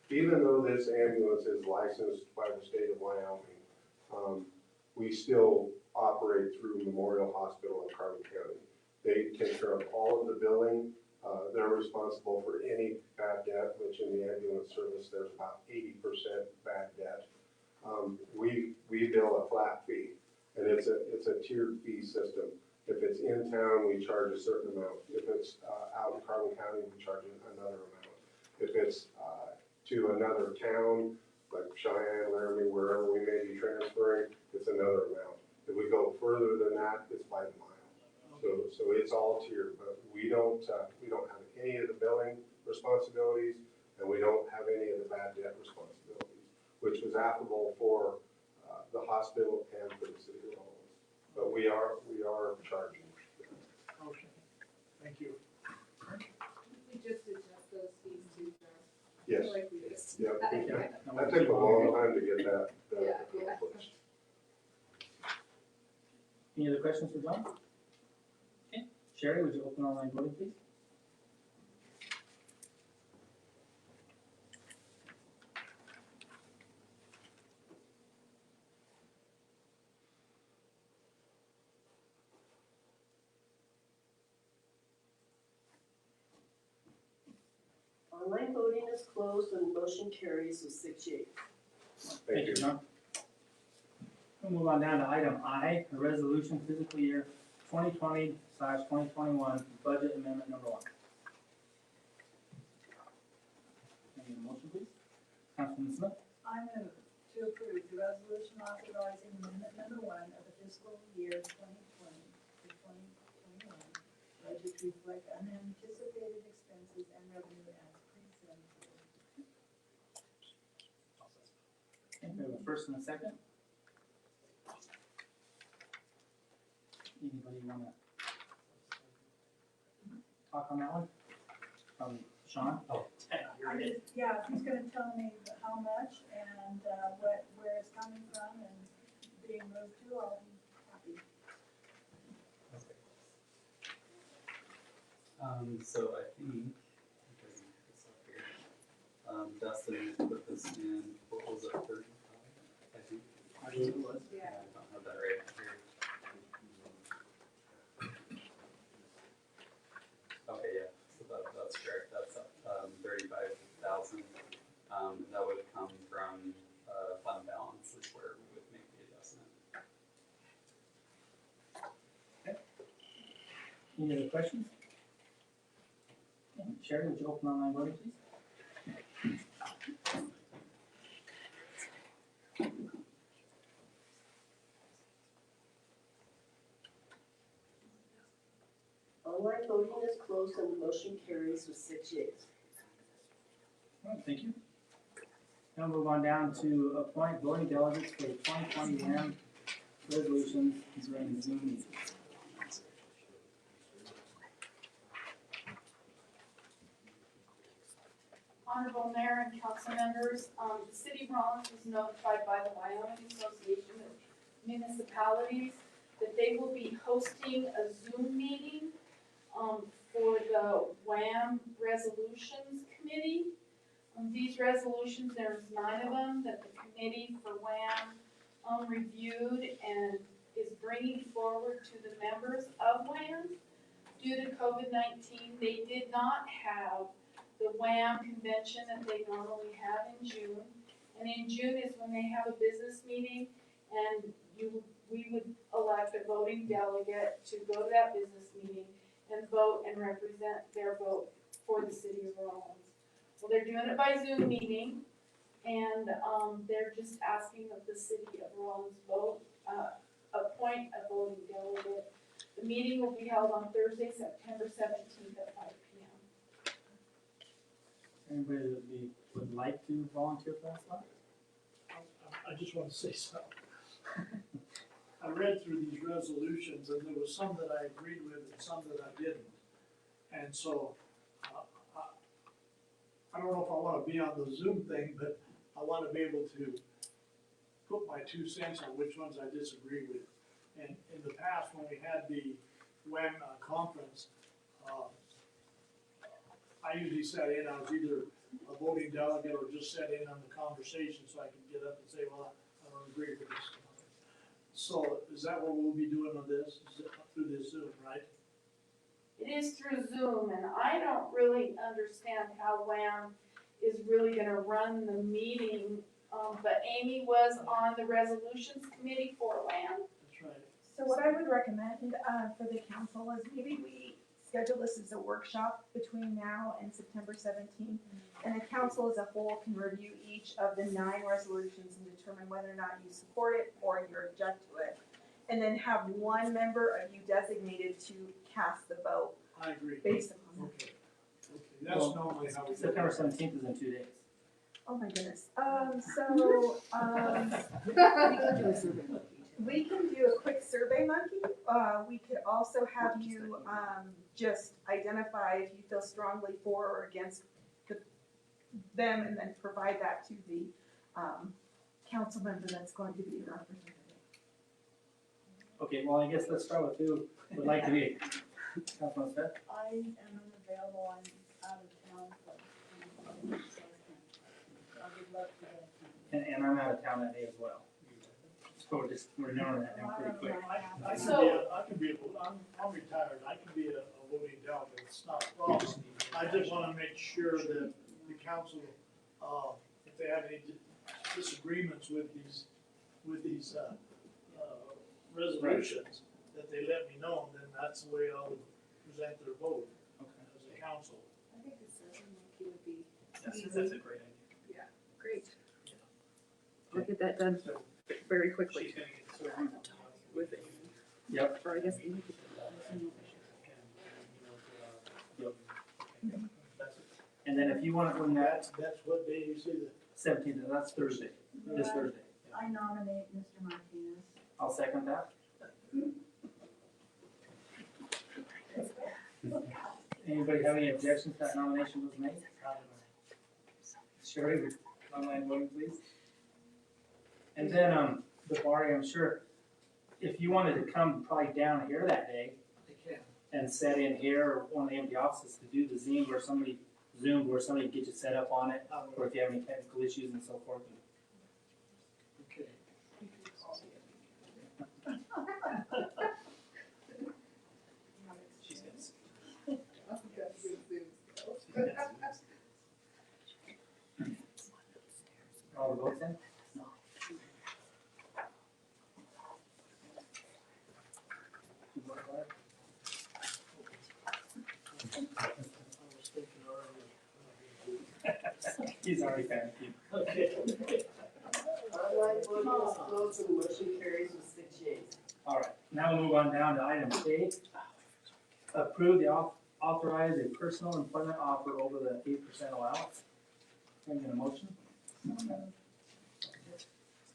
even though this ambulance is licensed by the state of Wyoming, we still operate through Memorial Hospital in Carbon County. They take care of all of the billing. They're responsible for any bad debt, which in the ambulance service, there's about 80% bad debt. We bill a flat fee, and it's a tiered fee system. If it's in town, we charge a certain amount. If it's out in Carbon County, we charge another amount. If it's to another town, like Cheyenne, Laramie, wherever we may be transferring, it's another amount. If we go further than that, it's by the mile. So it's all tiered, but we don't have any of the billing responsibilities, and we don't have any of the bad debt responsibilities, which was applicable for the hospital and for the city of Rawlins. But we are charging. Okay, thank you. We just adjust those fees too, John. Yes. Like we just. Yeah, Yeah. that took a long time to get that Yeah. accomplished. Any other questions for John? Okay, Sherry, would you open online voting, please? Online voting is closed and the motion carries with 6 yeas. Thank you. John. We'll move on down to item I, the resolution fiscal year 2020/2021 budget amendment number 1. Can I get a motion, please? Councilman Smith? I move to approve the resolution authorizing amendment number 1 of the fiscal year 2020 to 2021 budget to reflect unanticipated expenses and revenue as presented. Okay, we have a first and a second. Anybody wanna talk on that one? Sean? I just, yeah, he's gonna tell me how much and, where it's coming from and being moved to, I'll be happy. So I think, because it's up here, Dustin put this in, what was it, 35, I think? I think it was. Yeah. I don't have that right here. Okay, yeah, so that's correct, that's, 35,000. That would come from, fund balance is where we would make the adjustment. Any other questions? Okay, Sherry, would you open online voting, please? Online voting is closed and the motion carries with 6 yeas. All right, thank you. Now move on down to appoint voting delegates for the 2020 WAM resolutions during Zoom meetings. Honorable Mayor and council members, the city of Rawlins was notified by the Wyoming Association of Municipalities that they will be hosting a Zoom meeting for the WAM Resolutions Committee. These resolutions, there's 9 of them that the committee for WAM reviewed, and is bringing forward to the members of WHAM. Due to COVID-19, they did not have the WHAM convention that they normally have in June. And in June is when they have a business meeting, and we would elect a voting delegate to go to that business meeting and vote and represent their vote for the city of Rollins. Well, they're doing it by Zoom meeting, and they're just asking that the city of Rollins vote, appoint a voting delegate. The meeting will be held on Thursday, September 17th at 5 p.m. Anybody would like to volunteer for that spot? I just want to say something. I read through these resolutions and there was some that I agreed with and some that I didn't. And so, I don't know if I want to be on the Zoom thing, but I want to be able to put my 2 cents on which ones I disagree with. And in the past, when we had the WHAM conference, I usually sat in, I was either a voting delegate or just sat in on the conversation so I could get up and say, well, I don't agree with this. So is that what we'll be doing on this, is it through this Zoom, right? It is through Zoom, and I don't really understand how WHAM is really gonna run the meeting, but Amy was on the resolutions committee for WHAM. That's right. So what I would recommend, for the council is maybe we schedule this as a workshop between now and September 17th. And the council as a whole can review each of the 9 resolutions and determine whether or not you support it or you object to it. And then have one member of you designated to cast the vote I agree. based upon that. Okay. Okay, that's normally how we do it. September 17th is in 2 days. Oh my goodness. We can do a quick survey monkey. We could also have you, just identify if you feel strongly for or against them and then provide that to the, council member that's going to be your representative. Okay, well, I guess let's start with who would like to be. Councilman Sept? I am unavailable, I'm out of town, but, I would love to go. And I'm out of town that day as well. So we're knowing that now pretty quick. I'm retired, I can be a voting delegate, it's not a problem. I just wanna make sure that the council, if they have any disagreements with these resolutions, that they let me know, and then that's the way I'll present their vote as a council. I think the survey monkey would be That's a great idea. great. I'll get that done very quickly. She's gonna get sort of with it. Yep. Or I guess. And then if you want it when That's what day you see the 17th, that's Thursday, this Thursday. I nominate Mr. Martinez. I'll second that. Anybody have any objections to that nomination was made? Sherry, would online voting please? And then, the bar, I'm sure, if you wanted to come probably down here that day they can. and set in here or one of the empty offices to do the Zoom where somebody can get you set up on it, or if you have any technical issues and so forth. Okay. She's gonna see. All the votes in? He's already panicking. Okay. Online voting is closed and the motion carries with 6 yeas. All right, now we'll move on down to item K. Approve the authorize a personal employment offer over the 8% allowance. Can I get a motion? We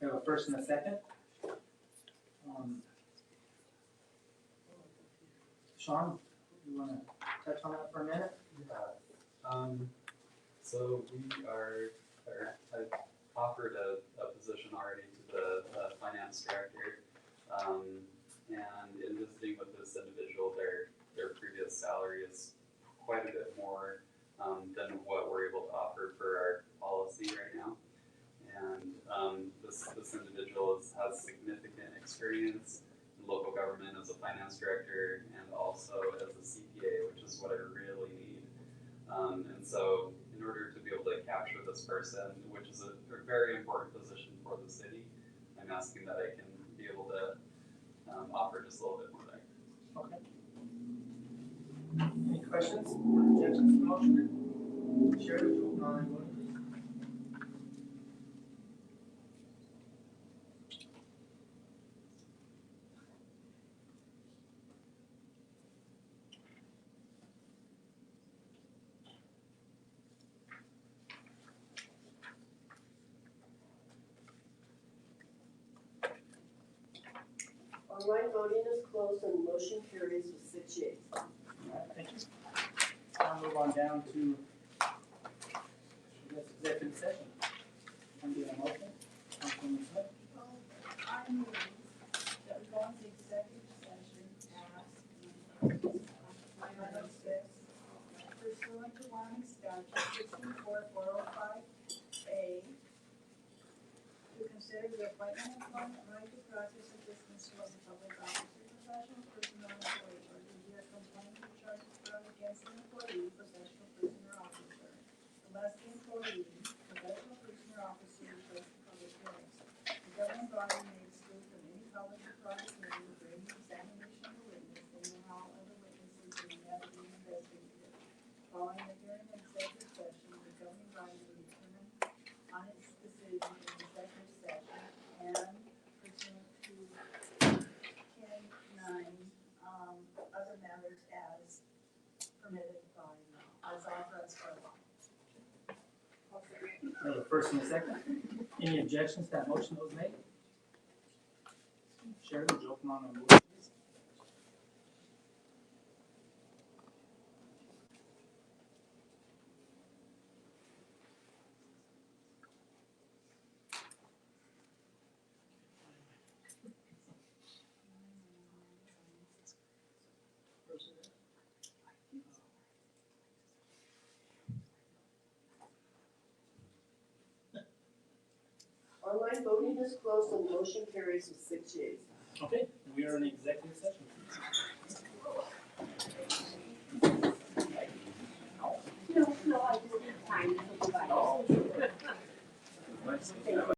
have a first and a second. Sean, you wanna touch on that for a minute? So I've offered a position already to the finance director. And in visiting with this individual, their previous salary is quite a bit more than what we're able to offer for our policy right now. And this individual has significant experience government as a finance director and also as a CPA, which is what I really need. And so in order to be able to capture this person, which is a very important position for the city, I'm asking that I can be able to offer just a little bit more there. Okay. Any questions or objections to the motion? Sheriff, would you open online voting, please? Online voting is closed and the motion carries with 6 yeas. All right, thank you. I'll move on down to executive session. I'm doing a motion. Councilwoman Smith. I move that we go into executive session as Title 6 pursuant to Wyoming statute 1644005A to consider the appointment, employment, right to practice, or dismissal of a public officer, professional person, or employee, or to hear complaint or charges brought against an employee, professional person, or officer, unless the employee, professional person, or officer requests public hearings. The governing body may exclude from any public or private meeting or any examination of a witness, and all other witnesses in the matter being investigated. Following the hearing in executive session, the governing body will determine on its decision in executive session and pursuant to 10(9), other matters as permitted by, as authorized by law. We have a first and a second. Any objections to that motion that was made? Sheriff, would you open online voting, please? Online voting is closed and the motion carries with 6 yeas. Okay, we are in executive session.